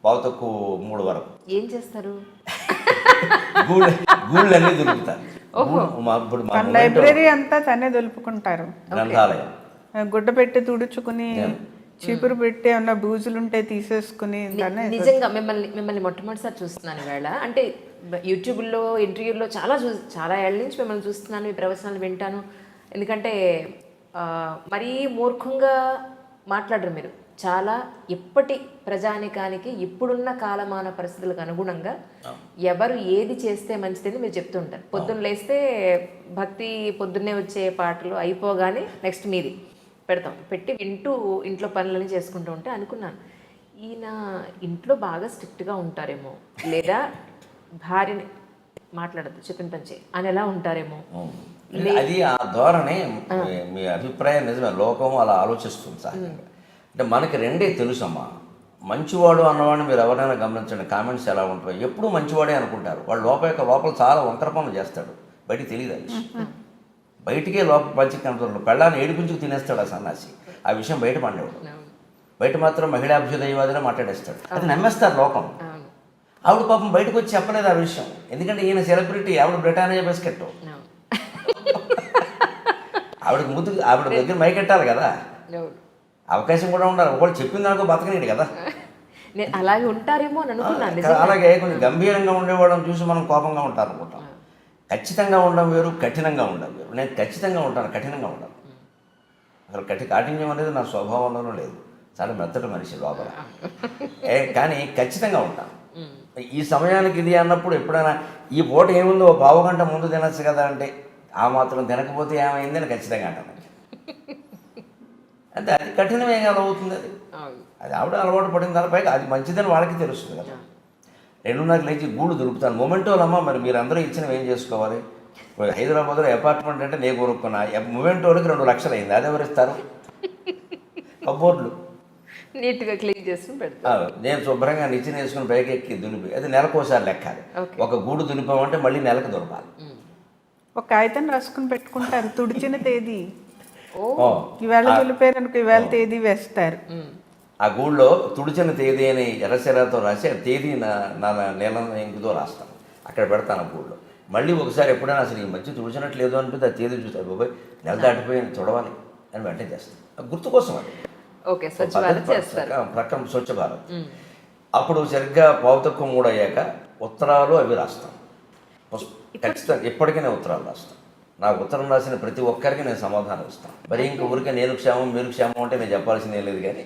2:45 వరకు. ఏం చేస్తారు? గూళ్ళన్నీ దొరుకుతారు. లైబ్రరీ అంతా తనే దులుపుకుంటారు. గ్రంథాలయం గుడ్డ పెట్టి తుడుచుకుని, చీపురు పెట్టి ఏమన్నా బూజులుంటే తీసేసుకుని. నిజంగా మిమ్మల్ని మొట్టమొదటిసారి చూస్తున్నాను ఈవేళ. అంటే యూట్యూబ్లో ఇంటర్వ్యూల్లో చాలా ఏళ్ళ నుంచి మిమ్మల్ని చూస్తున్నాను, మీ ప్రవచనాలు వింటాను. ఎందుకంటే మరీ మూర్ఖంగా మాట్లాడరు మీరు. చాలా ఇప్పటి ప్రజానికానికి ఇప్పుడున్న కాలమాన పరిస్థితులకు అనుగుణంగా ఎవరు ఏది చేస్తే మంచిదని మీరు చెప్తుంటారు. పొద్దున్న లేస్తే భక్తి, పొద్దున్నే వచ్చే పాటలు అయిపోగానే నెక్స్ట్ మీది పెట్టి వింటూ ఇంట్లో పనులని చేసుకుంటూ ఉంటే అనుకున్నాను, ఈయన ఇంట్లో బాగా స్ట్రిక్ట్గా ఉంటారేమో, లేదా భార్యని మాట్లాడద్దు, చెప్పిన పని చేయి అని ఎలా ఉంటారేమో. అది ఆ ధోరణి. మీ అభిప్రాయం నిజమే, లోకం అలా ఆలోచిస్తుంది సార్. అంటే మనకి రెండే తెలుసమ్మా. మంచివాడు అన్నవాడిని మీరు ఎవరైనా గమనించండి, కామెంట్స్ ఎలా ఉంటాయో. ఎప్పుడూ మంచివాడే అనుకుంటారు. వాడు లోపల చాలా వంకర పనులు చేస్తాడు, బయటికి తెలియదు. అది బయటికే లోపల పంచి కనపడదు. పెళ్ళాన్ని ఏడిపించుకు తినేస్తాడు ఆ సన్నాసి. ఆ విషయం బయట పండేవాడు. బయట మాత్రం మహిళాభ్యుదయవాదిలో మాట్లాడేస్తాడు. అది నమ్మేస్తారు లోకం. ఆవిడ పాపం బయటకు వచ్చి చెప్పలేదు ఆ విషయం. ఎందుకంటే ఈయన సెలబ్రిటీ, ఆవిడ బ్రిటానియా బిస్కెట్. ఆవిడ దగ్గర మైకెట్టాలి కదా, అవకాశం కూడా ఉండాలి. ఒకళ్ళు చెప్పిన దానికో బతకనేది కదా. అలాగే ఉంటారేమో అని అనుకున్నాను. అలాగే కొంచెం గంభీరంగా ఉండేవాళ్ళని చూసి మనం కోపంగా ఉంటారు అనుకుంటాం. ఖచ్చితంగా ఉండడం వేరు, కఠినంగా ఉండడం వేరు. నేను ఖచ్చితంగా ఉంటాను, కఠినంగా ఉంటాను. అసలు కాఠిన్యం అనేది నా స్వభావంలోనూ లేదు. చాలా మెత్తటి మనిషి లోపల. కానీ ఖచ్చితంగా ఉంటాను. ఈ సమయానికి ఇది అన్నప్పుడు ఎప్పుడైనా ఈ పూట ఏముందో ఓ పావు గంట ముందు తినచ్చు కదా అంటే ఆ మాత్రం తినకపోతే ఏమైందని ఖచ్చితంగా అంటాను. అంటే అది కఠినమే కదా అవుతుంది. అది ఆవిడ అలవాటు పడిన దానిపైకి అది మంచిదని వాళ్ళకి తెలుస్తుంది కదా. 2:30 లేచి గూళ్ళు దొరుకుతాను. మొమెంటోలమ్మ మరి మీరందరూ ఇచ్చినవి ఏం చేసుకోవాలి? హైదరాబాద్లో అపార్ట్మెంట్ అంటే నేను కొనుక్కున్నా, మొమెంటోలకి 2 లక్షలు అయింది. అది ఎవరు ఇస్తారు? కబోర్డులు నీట్గా క్లీన్ చేసుకుని పెడతాను. నేను శుభ్రంగా నిచ్చెన వేసుకుని పైకి ఎక్కి దులిపి అది నెలకోసారి లెక్కాలి. ఒక గూడు దులిపామంటే మళ్ళీ నెలకు దొరకాలి. ఒక కాగితం రాసుకుని పెట్టుకుంటారు తుడిచిన తేదీ. ఇవాళ దులిపారనుకో ఇవాళ తేదీ వేస్తారు. ఆ గూళ్ళో తుడిచిన తేదీ అని ఎర్రసెరతో రాసి ఆ తేదీ నా నీలం ఇంకుతో రాస్తాను, అక్కడ పెడతాను ఆ గూళ్ళో. మళ్ళీ ఒకసారి ఎప్పుడైనా అసలు ఈ మధ్య తుడిచినట్లేదు అనిపిస్తే ఆ తేదీ చూస్తాను, బాబాయ్ నెల దాటిపోయి చూడవాలి అని వెంటనే చేస్తాను. గుర్తు కోసం అది. ఓకే, స్వచ్ఛ భారత్ చేస్తారు. ప్రకటన స్వచ్ఛ భారత్. అప్పుడు సరిగ్గా 2:45 అయ్యాక ఉత్తరాలు అవి రాస్తాం. ఖచ్చితంగా ఎప్పటికీ నేను ఉత్తరాలు రాస్తాను. నాకు ఉత్తరం రాసిన ప్రతి ఒక్కరికి నేను సమాధానం ఇస్తాను. మరి ఇంక ఊరికే నేను క్షేమం మీరు క్షేమం అంటే నేను చెప్పాల్సిందే లేదు. కానీ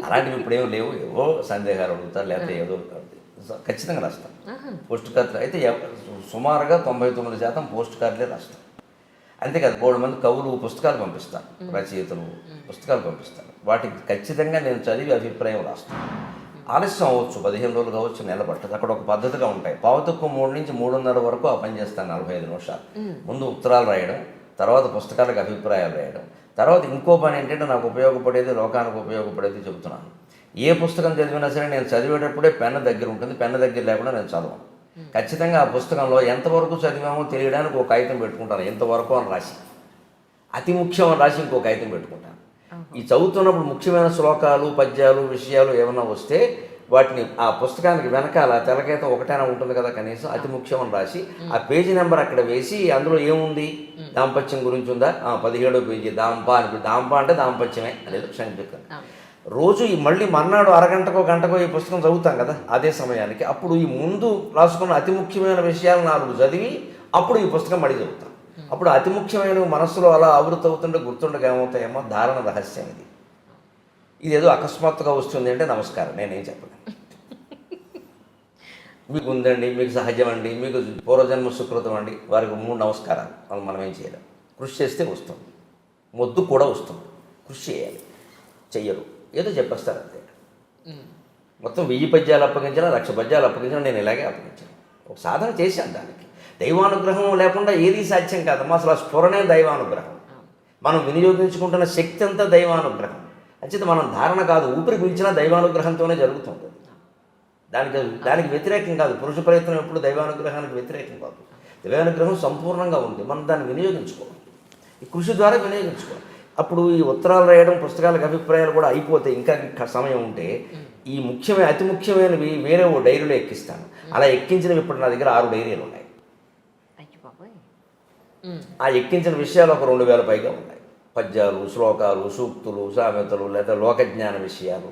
అలాంటివి ఇప్పుడేమో లేవు. ఏవో సందేహాలు అడుగుతారు, లేకపోతే ఏదో ఖచ్చితంగా రాస్తాను. పోస్ట్ కార్డులు అయితే సుమారుగా 99% పోస్ట్ కార్డులే రాస్తాను. అంతేకాదు 3 మంది కవులు పుస్తకాలు పంపిస్తాను, రచయితలు పుస్తకాలు పంపిస్తాను. వాటికి ఖచ్చితంగా నేను చదివి అభిప్రాయం రాస్తాను. ఆలస్యం అవ్వచ్చు, 15 రోజులు కావచ్చు, నెల పట్టదు. అక్కడ ఒక పద్ధతిగా ఉంటాయి. 2:45 నుంచి 3:30 వరకు ఆ పని చేస్తాను, 45 నిమిషాలు. ముందు ఉత్తరాలు రాయడం, తర్వాత పుస్తకాలకు అభిప్రాయాలు రాయడం, తర్వాత ఇంకో పని ఏంటంటే నాకు ఉపయోగపడేది, లోకానికి ఉపయోగపడేది చెబుతున్నాను. ఏ పుస్తకం చదివినా సరే నేను చదివేటప్పుడే పెన్ను దగ్గర ఉంటుంది. పెన్ను దగ్గర లేకుండా నేను చదవను. ఖచ్చితంగా ఆ పుస్తకంలో ఎంతవరకు చదివామో తెలియడానికి ఒక కాగితం పెట్టుకుంటాను, ఎంతవరకు అని రాసి. అతి ముఖ్యం అని రాసి ఇంకో కాగితం పెట్టుకుంటాను. ఈ చదువుతున్నప్పుడు ముఖ్యమైన శ్లోకాలు, పద్యాలు, విషయాలు ఏమైనా వస్తే వాటిని ఆ పుస్తకానికి వెనకాల తెలకైతే ఒకటైనా ఉంటుంది కదా కనీసం, అతి ముఖ్యం అని రాసి ఆ పేజీ నెంబర్ అక్కడ వేసి అందులో ఏముంది, దాంపత్యం గురించి ఉందా, 17వ పేజీ దాంపా అని. దాంపా అంటే దాంపత్యమే అనేది సంక్షిప్తం. రోజు ఈ మళ్ళీ మర్నాడు అరగంటకో గంటకో ఈ పుస్తకం చదువుతాం కదా అదే సమయానికి. అప్పుడు ఈ ముందు రాసుకున్న అతి ముఖ్యమైన విషయాలు 4 చదివి అప్పుడు ఈ పుస్తకం మళ్ళీ చదువుతాం. అప్పుడు అతి ముఖ్యమైన మనస్సులో అలా ఆవృత అవుతుంటే గుర్తుండగా ఏమవుతాయేమో ధారణ రహస్యం ఇది. ఇదేదో అకస్మాత్తుగా వస్తుంది అంటే నమస్కారం, నేనేం చెప్పను. మీకు ఉందండి, మీకు సహజం అండి, మీకు పూర్వజన్మ సుకృతం అండి, వారికి 3 నమస్కారాలు. మనం ఏం చేయలేం. కృషి చేస్తే వస్తుంది, మొద్దు కూడా వస్తుంది. కృషి చేయాలి, చెయ్యరు, ఏదో చెప్పేస్తారు అంతే. మొత్తం 1000 పద్యాలు అప్పగించినా, 1,00,000 పద్యాలు అప్పగించినా నేను ఇలాగే అప్పగించాను. ఒక సాధన చేశాను. దానికి దైవానుగ్రహం లేకుండా ఏదీ సాధ్యం కాదమ్మా. అసలు ఆ స్ఫురణే దైవానుగ్రహం. మనం వినియోగించుకుంటున్న శక్తి అంతా దైవానుగ్రహం. అంచేత మనం ధారణ కాదు, ఊపిరి పీల్చినా దైవానుగ్రహంతోనే జరుగుతుంది. దానికి వ్యతిరేకం కాదు. పురుష ప్రయత్నం ఎప్పుడు దైవానుగ్రహానికి వ్యతిరేకం కాదు. దైవానుగ్రహం సంపూర్ణంగా ఉంది, మనం దాన్ని వినియోగించుకోవాలి. ఈ కృషి ద్వారా వినియోగించుకోవాలి. అప్పుడు ఈ ఉత్తరాలు రాయడం, పుస్తకాలకు అభిప్రాయాలు కూడా అయిపోతే ఇంకా సమయం ఉంటే ఈ అతి ముఖ్యమైనవి వేరే ఓ డైరీలో ఎక్కిస్తాను. అలా ఎక్కించినవి ఇప్పుడు నా దగ్గర 6 డైరీలు ఉన్నాయి. ఆ ఎక్కించిన విషయాలు ఒక 2000 పైగా ఉన్నాయి. పద్యాలు, శ్లోకాలు, సూక్తులు, సామెతలు, లేదా లోకజ్ఞాన విషయాలు,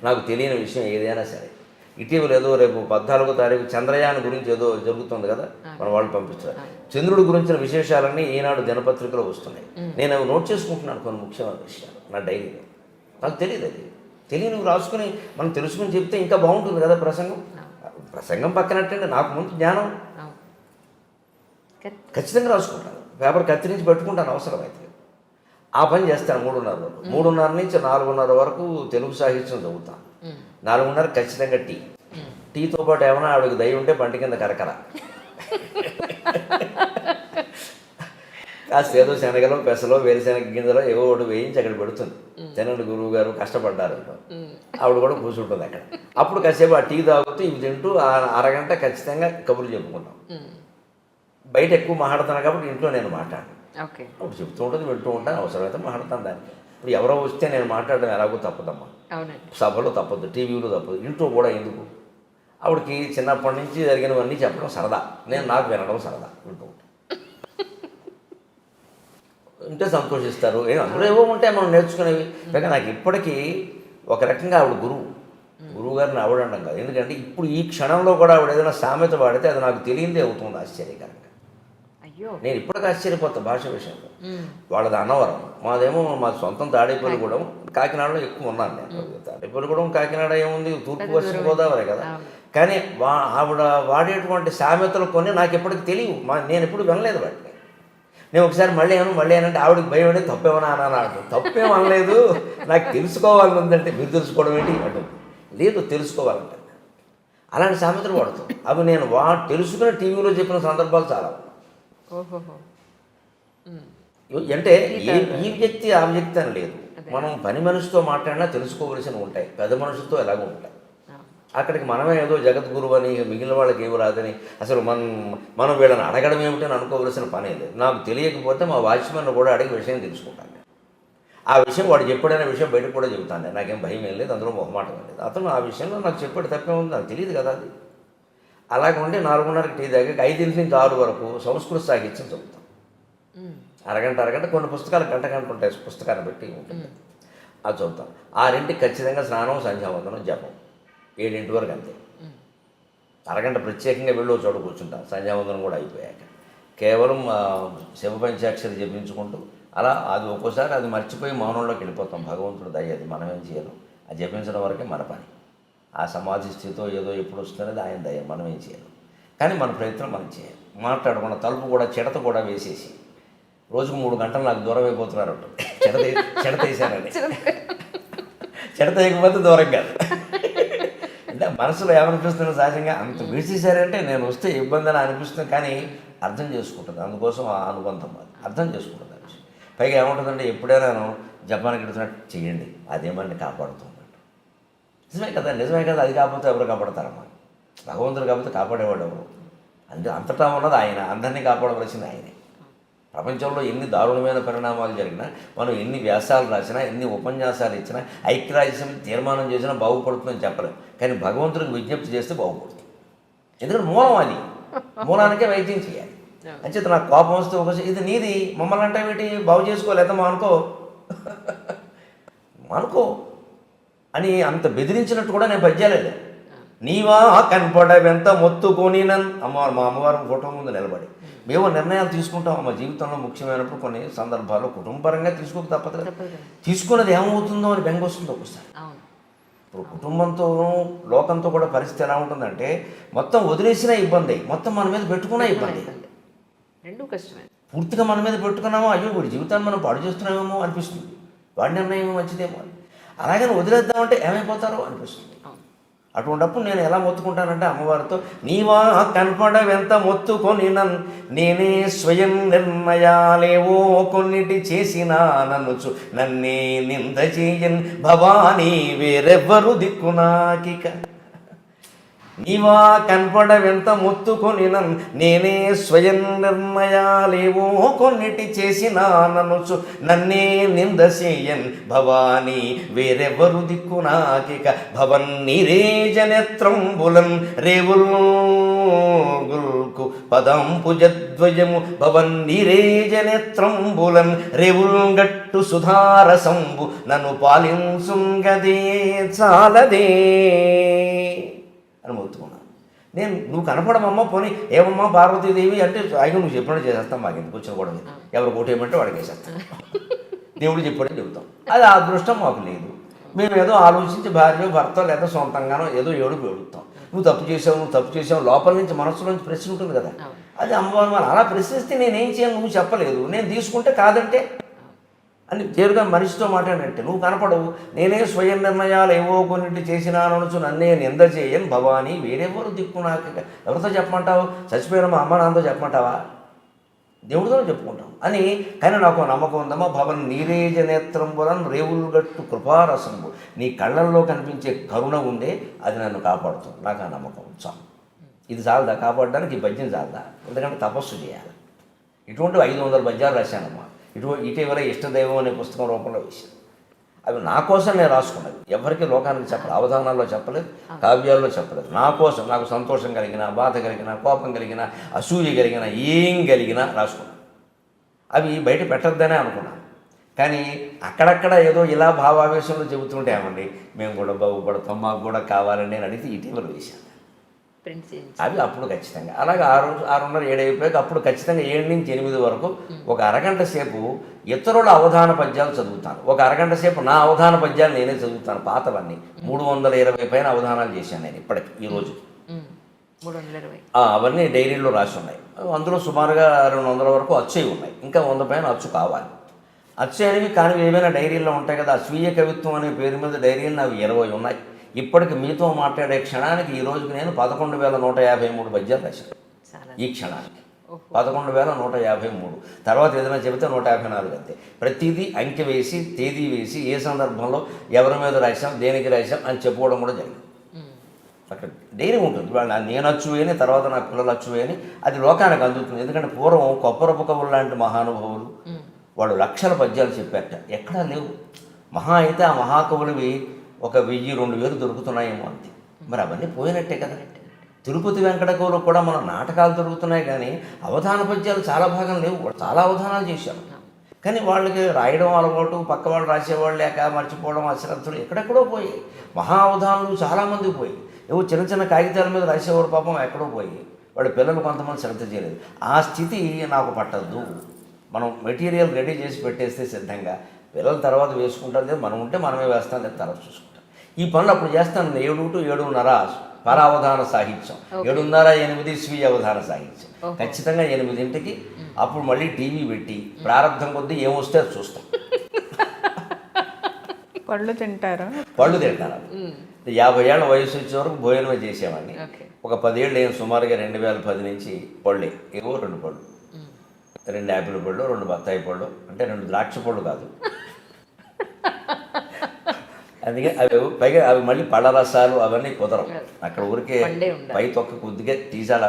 నాకు తెలియని విషయం ఏదైనా సరే. ఇటీవల ఏదో రేపు 14వ తారీఖు చంద్రయాన్ గురించి ఏదో జరుగుతుంది కదా, మన వాళ్ళు పంపిస్తారు. చంద్రుడి గురించిన విశేషాలన్నీ ఈనాడు దినపత్రికలో వస్తున్నాయి. నేను అవి నోట్ చేసుకుంటున్నాను, కొన్ని ముఖ్యమైన విషయాలు నా డైరీలో. నాకు తెలియదు, అది తెలియని రాసుకుని మనం తెలుసుకుని చెప్తే ఇంకా బాగుంటుంది కదా ప్రసంగం పక్కనట్టండి. నాకు ముందు జ్ఞానం ఖచ్చితంగా రాసుకుంటాను. పేపర్ కత్తిరించి పెట్టుకుంటాను అవసరమైతే. ఆ పని చేస్తాను 3:30 వరకు. 3:30 నుంచి 4:30 వరకు తెలుగు సాహిత్యం చదువుతాను. 4:30 ఖచ్చితంగా టీతో పాటు ఏమైనా ఆవిడకి దయ ఉంటే పంట కింద కరకర కాస్త ఏదో శనగలో, పెసలో, వేరుశెనగ గింజలో ఏవో ఒకటి వేయించి అక్కడ పెడుతుంది. తినండి గురువు గారు, కష్టపడ్డారు. ఆవిడ కూడా కూర్చుంటుంది అక్కడ. అప్పుడు కాసేపు ఆ టీ తాగుతూ ఇవి తింటూ అరగంట ఖచ్చితంగా కబుర్లు చెప్పుకుంటాం. బయట ఎక్కువ మాట్లాడుతున్నాను కాబట్టి ఇంట్లో నేను మాట్లాడను. అప్పుడు చెప్తూ ఉంటుంది, వింటూ ఉంటాను, అవసరమైతే మాట్లాడతాను. దానికి ఇప్పుడు ఎవరో వస్తే నేను మాట్లాడడం ఎలాగో తప్పదమ్మా. సభలో తప్పదు, టీవీలో తప్పదు, ఇంట్లో కూడా ఎందుకు. ఆవిడకి చిన్నప్పటి నుంచి జరిగినవన్నీ చెప్పడం సరదా, నాకు వినడం సరదా. వింటూ ఉంటాను, ఉంటే సంతోషిస్తారు. అందులో ఏవో ఉంటాయి మనం నేర్చుకునేవి. పైగా నాకు ఇప్పటికీ ఒక రకంగా ఆవిడ గురువు గారిని ఆవిడండం కాదు. ఎందుకంటే ఇప్పుడు ఈ క్షణంలో కూడా ఆవిడ ఏదైనా సామెత వాడితే అది నాకు తెలియందే అవుతుంది ఆశ్చర్యకరంగా. నేను ఇప్పటికీ ఆశ్చర్యపోతా భాష విషయంలో. వాళ్ళది అన్నవరం, మాదేమో మా సొంతం తాడేపల్లిగూడెం. కాకినాడలో ఎక్కువ ఉన్నాను నేను. తాడేపల్లిగూడెం కాకినాడ ఏముంది, తూర్పు పశ్చిమ గోదావరి కదా. కానీ ఆవిడ వాడేటువంటి సామెతలు కొన్ని నాకు ఎప్పటికీ తెలియవు, నేను ఎప్పుడు వినలేదు వాటిని. నేను ఒకసారి మళ్ళీ ఏనంటే ఆవిడకి భయం అంటే తప్పేమన్నా అన్నాడు. తప్పేం అనలేదు, నాకు తెలుసుకోవాలని ఉందంటే. మీరు తెలుసుకోవడం ఏంటి అంటుంది. లేదు, తెలుసుకోవాలంటే. అలాంటి సామెతలు వాడుతాం. అవి నేను తెలుసుకుని టీవీలో చెప్పిన సందర్భాలు చాలా. అంటే ఈ వ్యక్తి ఆ వ్యక్తి అని లేదు. మనం పని మనిషితో మాట్లాడినా తెలుసుకోవలసినవి ఉంటాయి, పెద్ద మనుషులతో ఎలాగో ఉంటాయి. అక్కడికి మనమే ఏదో జగద్గురువు అని, మిగిలిన వాళ్ళకి ఏమి రాదని, అసలు మనం వీళ్ళని అడగడం ఏమిటని అనుకోవలసిన పనే లేదు. నాకు తెలియకపోతే మా వాచ్మెన్ కూడా అడిగి విషయం తెలుసుకుంటాను. ఆ విషయం వాడు చెప్పాడనే విషయం బయటకు కూడా చెబుతాను నేను. నాకేం భయం ఏం లేదు, అందులో మొహమాటం లేదు. అతను ఆ విషయంలో నాకు చెప్పాడు, తప్పే ఉంది, నాకు తెలియదు కదా అది. అలాగే ఉంటే 4:30కి టీ దాకా 5 నుంచి 6 వరకు సంస్కృత సాహిత్యం చదువుతాం. అరగంట కొన్ని పుస్తకాలు గంట ఉంటాయి, పుస్తకాన్ని బట్టి ఉంటుంది. అది చదువుతాం. 6ంటికి ఖచ్చితంగా స్నానం, సంధ్యావందనం, జపం. 7 వరకు అంతే. అరగంట ప్రత్యేకంగా వెళ్ళి చోట కూర్చుంటాం. సంధ్యావందనం కూడా అయిపోయాక కేవలం శివ పంచాక్షరి జపించుకుంటూ అలా అది ఒక్కోసారి అది మర్చిపోయి మౌనంలోకి వెళ్ళిపోతాం. భగవంతుడు దయ, అది మనం ఏం చేయాలి, అది జపించడం వరకే మన పని. ఆ సమాధి స్థితితో ఏదో ఎప్పుడు వస్తున్నది ఆయన దయ, మనం ఏం చేయాలి. కానీ మన ప్రయత్నం మనం చేయాలి. మాట్లాడకుండా తలుపు కూడా చిడత కూడా వేసేసి రోజుకు 3 గంటలు నాకు దూరం అయిపోతున్నారు అంటుంది. చిడత వేసానండి. చిడత వేయకపోతే దూరం కాదు. అంటే మనసులో ఏమనిపిస్తుంది సహజంగా, అంత వేసేసారంటే నేను వస్తే ఇబ్బంది అని అనిపిస్తుంది. కానీ అర్థం చేసుకుంటుంది, అందుకోసం ఆ అనుబంధం అది అర్థం చేసుకుంటుంది. పైగా ఏముంటుందంటే ఎప్పుడైనా జపానికి వెళ్తున్నట్టు చెయ్యండి, అదేమని కాపాడుతుంది. నిజమే కదా. అది కాకపోతే ఎవరు కాపాడతారమ్మా? భగవంతుడు కాకపోతే కాపాడేవాడు ఎవరు? అంతటా ఉన్నది ఆయన, అందరినీ కాపాడవలసింది ఆయనే. ప్రపంచంలో ఎన్ని దారుణమైన పరిణామాలు జరిగినా, మనం ఎన్ని వ్యాసాలు రాసినా, ఎన్ని ఉపన్యాసాలు ఇచ్చినా, ఐక్యరాజ్యం తీర్మానం చేసినా బాగుపడుతుందని చెప్పలేం. కానీ భగవంతుడికి విజ్ఞప్తి చేస్తే బాగుపడుతుంది. ఎందుకంటే మూలం అది, మూలానికే వైద్యం చేయాలి. అంచేత నాకు కోపం వస్తే ఒకసారి ఇది నీది, మమ్మల్ని అంటే వీటి బాగు చేసుకోలేదా అనుకో అని అంత బెదిరించినట్టు కూడా నేను పద్యాలేదు. నీవా కనపడవెంత మొత్తుకొని మా అమ్మవారి ఫోటో ముందు నిలబడి మేము నిర్ణయాలు తీసుకుంటాం. మా జీవితంలో ముఖ్యమైనప్పుడు కొన్ని సందర్భాల్లో కుటుంబపరంగా తీసుకోక తప్పదు కదా. తీసుకున్నది ఏమవుతుందో అని బెంగ వస్తుంది ఒకసారి. ఇప్పుడు కుటుంబంతో లోకంతో కూడా పరిస్థితి ఎలా ఉంటుందంటే, మొత్తం వదిలేసిన ఇబ్బంది, మొత్తం మన మీద పెట్టుకున్న ఇబ్బంది, రెండు కష్టమే. పూర్తిగా మన మీద పెట్టుకున్నామో, అయ్యో వీడి జీవితాన్ని మనం పాడు చేస్తున్నామేమో అనిపిస్తుంది, వాడి నిర్ణయం మంచిదేమో అని. అలాగని వదిలేద్దామంటే ఏమైపోతారో అనిపిస్తుంది. అటువంటిప్పుడు నేను ఎలా మొత్తుకుంటానంటే అమ్మవారితో, నీవా కనపడవెంత మొత్తుకొని నేనే స్వయం నిర్ణయాలేవో కొన్నిటి చేసినా నన్నుచు నన్నే నింద చేయన్ భవానీ వేరెవ్వరు దిక్కు నాకిక. నీవా కనపడవెంత మొత్తుకొని నేనే స్వయం నిర్ణయాలేవో కొన్నిటి చేసినా నన్నుచు నన్నే నింద చేయన్ భవానీ వేరెవ్వరు దిక్కు నాకిక. భవన్ నీరేజనేత్రంబులన్ రేవుల్కు పదంపు జద్వయము భవన్ నీరేజనేత్రంబులన్ రేవుల్ గట్టు సుధారసంబు నన్ను పాలించుంగదే చాలదే అని మొత్తుకున్నాను. నువ్వు కనపడమమ్మ, పోనీ ఏమమ్మా పార్వతీదేవి అంటే, అయ్యో నువ్వు చెప్పినట్టు చేసేస్తాం, మాకు ఎందుకు వచ్చిన కూడా ఎవరు ఓటేయమంటే వాడికి వేసేస్తాం, దేవుడు చెప్పాడని చెబుతాం. అది ఆ అదృష్టం మాకు లేదు. మేము ఏదో ఆలోచించి భార్య భర్త లేదా సొంతంగానో ఏదో ఏడుపుతాం. నువ్వు తప్పు చేసావు లోపల నుంచి మనసులో నుంచి ప్రశ్న ఉంటుంది కదా. అది అమ్మవారు అలా ప్రశ్నిస్తే నేనేం చేయను, నువ్వు చెప్పలేదు, నేను తీసుకుంటే కాదంటే అని తీరుగా మనిషితో మాట్లాడినట్టే. నువ్వు కనపడవు, నేనే స్వయం నిర్ణయాలు ఏవో కొన్నింటి చేసినానొచ్చు నన్నే నింద చేయను భవానీ వేరెవరు దిక్కు నాకు. ఎవరితో చెప్పమంటావు? చచ్చిపోయిన మా అమ్మ నాన్నతో చెప్పమంటావా? దేవుడితో చెప్పుకుంటాం అని. కానీ నాకు నమ్మకం ఉందమ్మా, భవన్ నీరేజ నేత్రంబులన్ రేవులు గట్టు కృపారసంబు, నీ కళ్ళల్లో కనిపించే కరుణ ఉందే, అది నన్ను కాపాడుతుంది. నాకు ఆ నమ్మకం చాలు. ఇది చాలదా కాపాడడానికి? ఈ పద్యం చాలదా? ఎందుకంటే తపస్సు చేయాలి. ఇటువంటి 500 పద్యాలు రాశానమ్మా. ఇటీవల ఇష్టదైవం అనే పుస్తకం రూపంలో వేశాను. అవి నా కోసం నేను రాసుకున్నది, ఎవరికి లోకానికి చెప్పలేదు, అవధానాల్లో చెప్పలేదు, కావ్యాల్లో చెప్పలేదు. నా కోసం, నాకు సంతోషం కలిగిన, బాధ కలిగిన, కోపం కలిగిన, అసూయ కలిగిన, ఏం కలిగినా రాసుకున్నాను. అవి బయట పెట్టద్దనే అనుకున్నాను. కానీ అక్కడక్కడ ఏదో ఇలా భావావేశంలో చెబుతుంటే ఏమండి మేము కూడా బాగుపడతాం, మాకు కూడా కావాలని నేను అడిగితే ఇటీవల వేశాను. ప్రింట్ చేయించి అవి అప్పుడు ఖచ్చితంగా అలాగే 6:30 7 అయిపోయాక అప్పుడు ఖచ్చితంగా 7 నుంచి 8 వరకు ఒక అరగంట సేపు ఇతరుల అవధాన పద్యాలు చదువుతాను. ఒక అరగంట సేపు నా అవధాన పద్యాలు నేనే చదువుతాను. పాతవన్నీ 320 పైన అవధానాలు చేశాను నేను ఇప్పటికి ఈ రోజు. 320 అవన్నీ డైరీలో రాసి ఉన్నాయి. అందులో సుమారుగా 200 వరకు అచ్చయి ఉన్నాయి. ఇంకా 100 పైన అచ్చు కావాలి. అచ్చు అనేవి కానీ ఏమైనా డైరీల్లో ఉంటాయి కదా. స్వీయ కవిత్వం అనే పేరు మీద డైరీలు నాకు 20 ఉన్నాయి. ఇప్పటికి మీతో మాట్లాడే క్షణానికి ఈ రోజుకి నేను 11,153 పద్యాలు రాశాను. ఈ క్షణానికి 11,153. తర్వాత ఏదైనా చెబితే 154 అంతే. ప్రతిదీ అంకె వేసి తేదీ వేసి ఏ సందర్భంలో ఎవరి మీద రాశాం దేనికి రాశాం అని చెప్పుకోవడం కూడా జరిగింది. అక్కడ డైరీ ఉంటుంది. నేను అచ్చువేని తర్వాత నా పిల్లలు అచ్చువేని అది లోకానికి అందుతుంది. ఎందుకంటే పూర్వం కొప్పరపు కవులు లాంటి మహానుభావులు వాళ్ళు లక్షల పద్యాలు చెప్పారట. ఎక్కడా లేవు. మహా అయితే ఆ మహాకవులవి ఒక 1000-2000 దొరుకుతున్నాయేమో అంతే. మరి అవన్నీ పోయినట్టే కదా. తిరుపతి వెంకటకవులు కూడా మన నాటకాలు దొరుకుతున్నాయి కానీ అవధాన పద్యాలు చాలా భాగం లేవు. చాలా అవధానాలు చేశారు కానీ వాళ్ళకి రాయడం అలవాటు, పక్క వాళ్ళు రాసేవాళ్ళు లేక మర్చిపోవడం, అశ్రద్ధలు ఎక్కడెక్కడో పోయి. మహా అవధానాలు చాలామంది పోయి. ఏవో చిన్న చిన్న కాగితాల మీద రాసేవాడు పాపం ఎక్కడో పోయి. వాళ్ళ పిల్లలు కొంతమంది శ్రద్ధ చేయలేదు. ఆ స్థితి నాకు పట్టద్దు. మనం మెటీరియల్ రెడీ చేసి పెట్టేస్తే సిద్ధంగా పిల్లల తర్వాత వేసుకుంటాం లేదు, మనం ఉంటే మనమే వేస్తాం లేదు, తర్వాత చూసుకుంటాం. ఈ పనులు అప్పుడు చేస్తాను. 7 to 7:30 పరావధాన సాహిత్యం, 7:30-8 స్వీయ అవధాన సాహిత్యం. ఖచ్చితంగా 8ంటికి అప్పుడు మళ్ళీ టీవీ పెట్టి ప్రారంభం కొద్దీ ఏమొస్తే అది చూస్తాం. పళ్ళు తింటారు. 50 ఏళ్ళ వయసు వచ్చే వరకు భోజనమే చేసేవాడిని. ఒక 10 ఏళ్ళు నేను సుమారుగా 2010 నుంచి పళ్ళే ఏవో 2 పళ్ళు, 2 యాపిల్ పళ్ళు, 2 బత్తాయి పళ్ళు, అంటే 2 ద్రాక్ష పళ్ళు కాదు. అందుకే పైగా అవి మళ్ళీ పళ్ళ రసాలు అవన్నీ కుదరవు. అక్కడ ఊరికే పై తొక్క కొద్దిగా తీసాల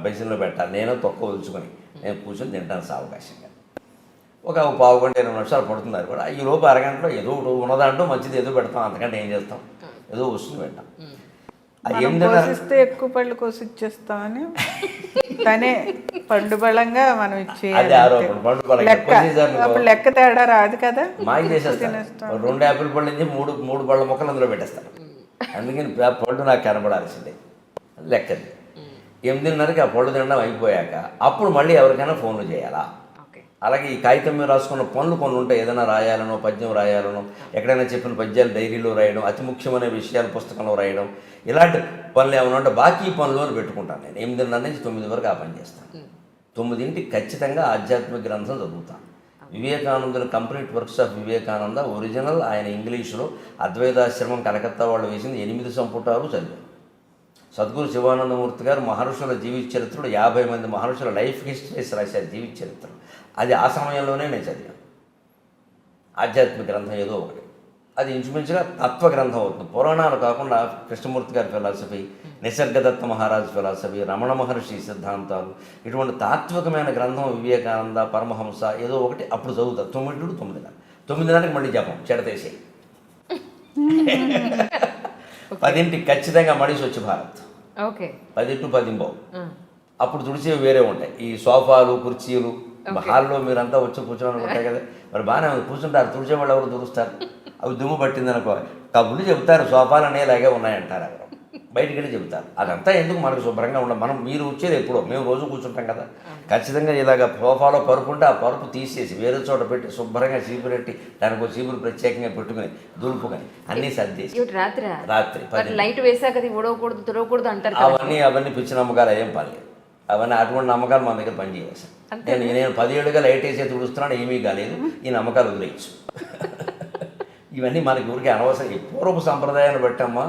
బెసిన్లో పెట్టాలి. నేను తొక్క ఉంచుకొని నేను కూర్చొని తింటాను సావకాశంగా. ఒక 15 గంట 20 నిమిషాలు పడుతుంది. అది కూడా ఈ లోపు అరగంటలో ఏదో ఉన్నదాంటో మంచిది ఏదో పెడతాం. అంతకంటే ఏం చేస్తాం, ఏదో వస్తుంది పెట్టాం. కోసిస్తే ఎక్కువ పళ్ళు కోసి ఇచ్చేస్తామని తనే పండు బలంగా మనం ఇచ్చేయాలి. లెక్క తేడా రాదు కదా. మాకి చేసేస్తాను. 2 యాపిల్ పళ్ళు నుంచి 3 పళ్ళ మొక్కలు అందులో పెట్టేస్తాను. అందుకని పళ్ళు నాకు కనబడాల్సిందే. లెక్కది 8:30కి ఆ పళ్ళు తినడం అయిపోయాక అప్పుడు మళ్ళీ ఎవరికైనా ఫోన్లు చేయాలా. అలాగే ఈ కాగితం మీద రాసుకున్న పనులు కొన్ని ఉంటాయి. ఏదైనా రాయాలనో, పద్యం రాయాలనో, ఎక్కడైనా చెప్పిన పద్యాలు డైరీలో రాయడం, అతి ముఖ్యమైన విషయాలు పుస్తకంలో రాయడం, ఇలాంటి పనులు ఏమైనా ఉంటే బాకీ పనులు అని పెట్టుకుంటాను. నేను 8:30 నుంచి 9 వరకు ఆ పని చేస్తాను. 9ంటికి ఖచ్చితంగా ఆధ్యాత్మిక గ్రంథం చదువుతాను. వివేకానందుని complete works of Vivekananda original ఆయన ఇంగ్లీషులో అద్వైతాశ్రమం కలకత్తా వాళ్ళు వేసింది 8 సంపుటాలు చదివాను. సద్గురు శివానందమూర్తి గారు మహర్షుల జీవిత చరిత్రలు 50 మంది మహర్షుల లైఫ్ హిస్టరీస్ రాశారు. జీవిత చరిత్రలు అది ఆ సమయంలోనే నేను చదివాను. ఆధ్యాత్మిక గ్రంథం ఏదో ఒకటి. అది ఇంచుమించుగా తత్వ గ్రంథం అవుతుంది. పురాణాలు కాకుండా కృష్ణమూర్తి గారి ఫిలాసఫీ, నిసర్గదత్త మహారాజ్ ఫిలాసఫీ, రమణ మహర్షి సిద్ధాంతాలు, ఇటువంటి తాత్వికమైన గ్రంథం వివేకానంద, పరమహంస ఏదో ఒకటి అప్పుడు చదువుతారు. 9 to 9:30. 9:30కి మళ్ళీ జపం చెడతేసి 10ంటికి ఖచ్చితంగా మళ్ళీ స్వచ్ఛ భారత్. 10 to 10:15. అప్పుడు తుడిచేవి వేరే ఉంటాయి. ఈ సోఫాలు, కుర్చీలు హాల్లో మీరంతా వచ్చి కూర్చోని ఉంటాయి కదా. మరి బాగానే కూర్చుంటారు. తుడిచే వాళ్ళు ఎవరు తుడుస్తారు? అవి దుమ్ము పట్టిందనుకో కబుర్లు చెబుతారు. సోఫాలు అనేలాగే ఉన్నాయంటారు. ఎవరు బయటికి వెళ్ళి చెబుతారు. అదంతా ఎందుకు మనకు శుభ్రంగా ఉండదు. మనం మీరు వచ్చేది ఎప్పుడో, మేము రోజు కూర్చుంటాం కదా. ఖచ్చితంగా ఇలాగ సోఫాలో పరుపుంటే ఆ పరుపు తీసేసి వేరే చోట పెట్టి శుభ్రంగా చీపురు పెట్టి దానికి ఒక చీపురు ప్రత్యేకంగా పెట్టుకుని దులుపుకొని అన్నీ సర్దేసి రాత్రి లైట్ వేసాక ఊడవకూడదు తుడవకూడదు అంటారు. అవన్నీ పిచ్చి నమ్మకాలు ఏం పర్లేదు. అవన్నీ అటువంటి నమ్మకాలు మన దగ్గర పనిచేయాల్సి. నేను 10 ఏళ్ళుగా లైట్ వేసే తుడుస్తున్నాను, ఏమీ కాలేదు. ఈ నమ్మకాలు వదిలేయచ్చు. ఇవన్నీ మనకి ఊరికే అనవసరం. పూర్వపు సంప్రదాయాన్ని బట్టమ్మా.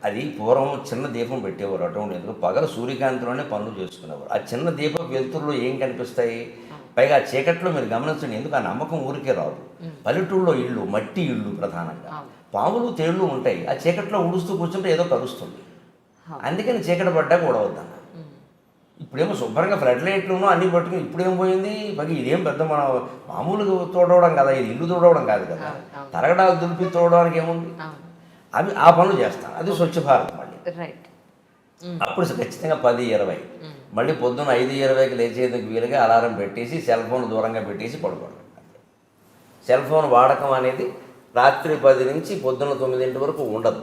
అది పూర్వం చిన్న దీపం పెట్టేవారు. అటువంటి ఎందుకు పగల సూర్యకాంతిలోనే పనులు చేసుకునేవారు. ఆ చిన్న దీపం వెలుతురులో ఏం కనిపిస్తాయి? పైగా ఆ చీకట్లో మీరు గమనించండి. ఎందుకు ఆ నమ్మకం ఊరికే రాదు. పల్లెటూళ్ళలో ఇళ్ళు మట్టి ఇళ్ళు ప్రధానంగా, పాములు తేళ్ళు ఉంటాయి. ఆ చీకట్లో ఉడుస్తూ కూర్చుంటే ఏదో కలుస్తుంది. అందుకని చీకటి పడ్డాక ఊడవద్దన్న. ఇప్పుడేమో శుభ్రంగా ఫ్లడ్ లైట్లునో అన్నీ పట్టుకుని ఇప్పుడేం పోయింది. పైగా ఇదేం పెద్ద మన మామూలుగా తోడవడం కదా, ఇది ఇల్లు తోడవడం కాదు కదా. తరగడాలు దులిపి తోడడానికి ఏముంది. అవి ఆ పనులు చేస్తాను. అది స్వచ్ఛ భారత్. మళ్ళీ అప్పుడు ఖచ్చితంగా 10:20. మళ్ళీ పొద్దున్న 5:20కి లేచేందుకు వీలుగా అలారం పెట్టేసి సెల్ ఫోన్ దూరంగా పెట్టేసి పడుకోవడం. సెల్ ఫోన్ వాడకం అనేది రాత్రి 10 నుంచి పొద్దున్న 9 వరకు ఉండదు.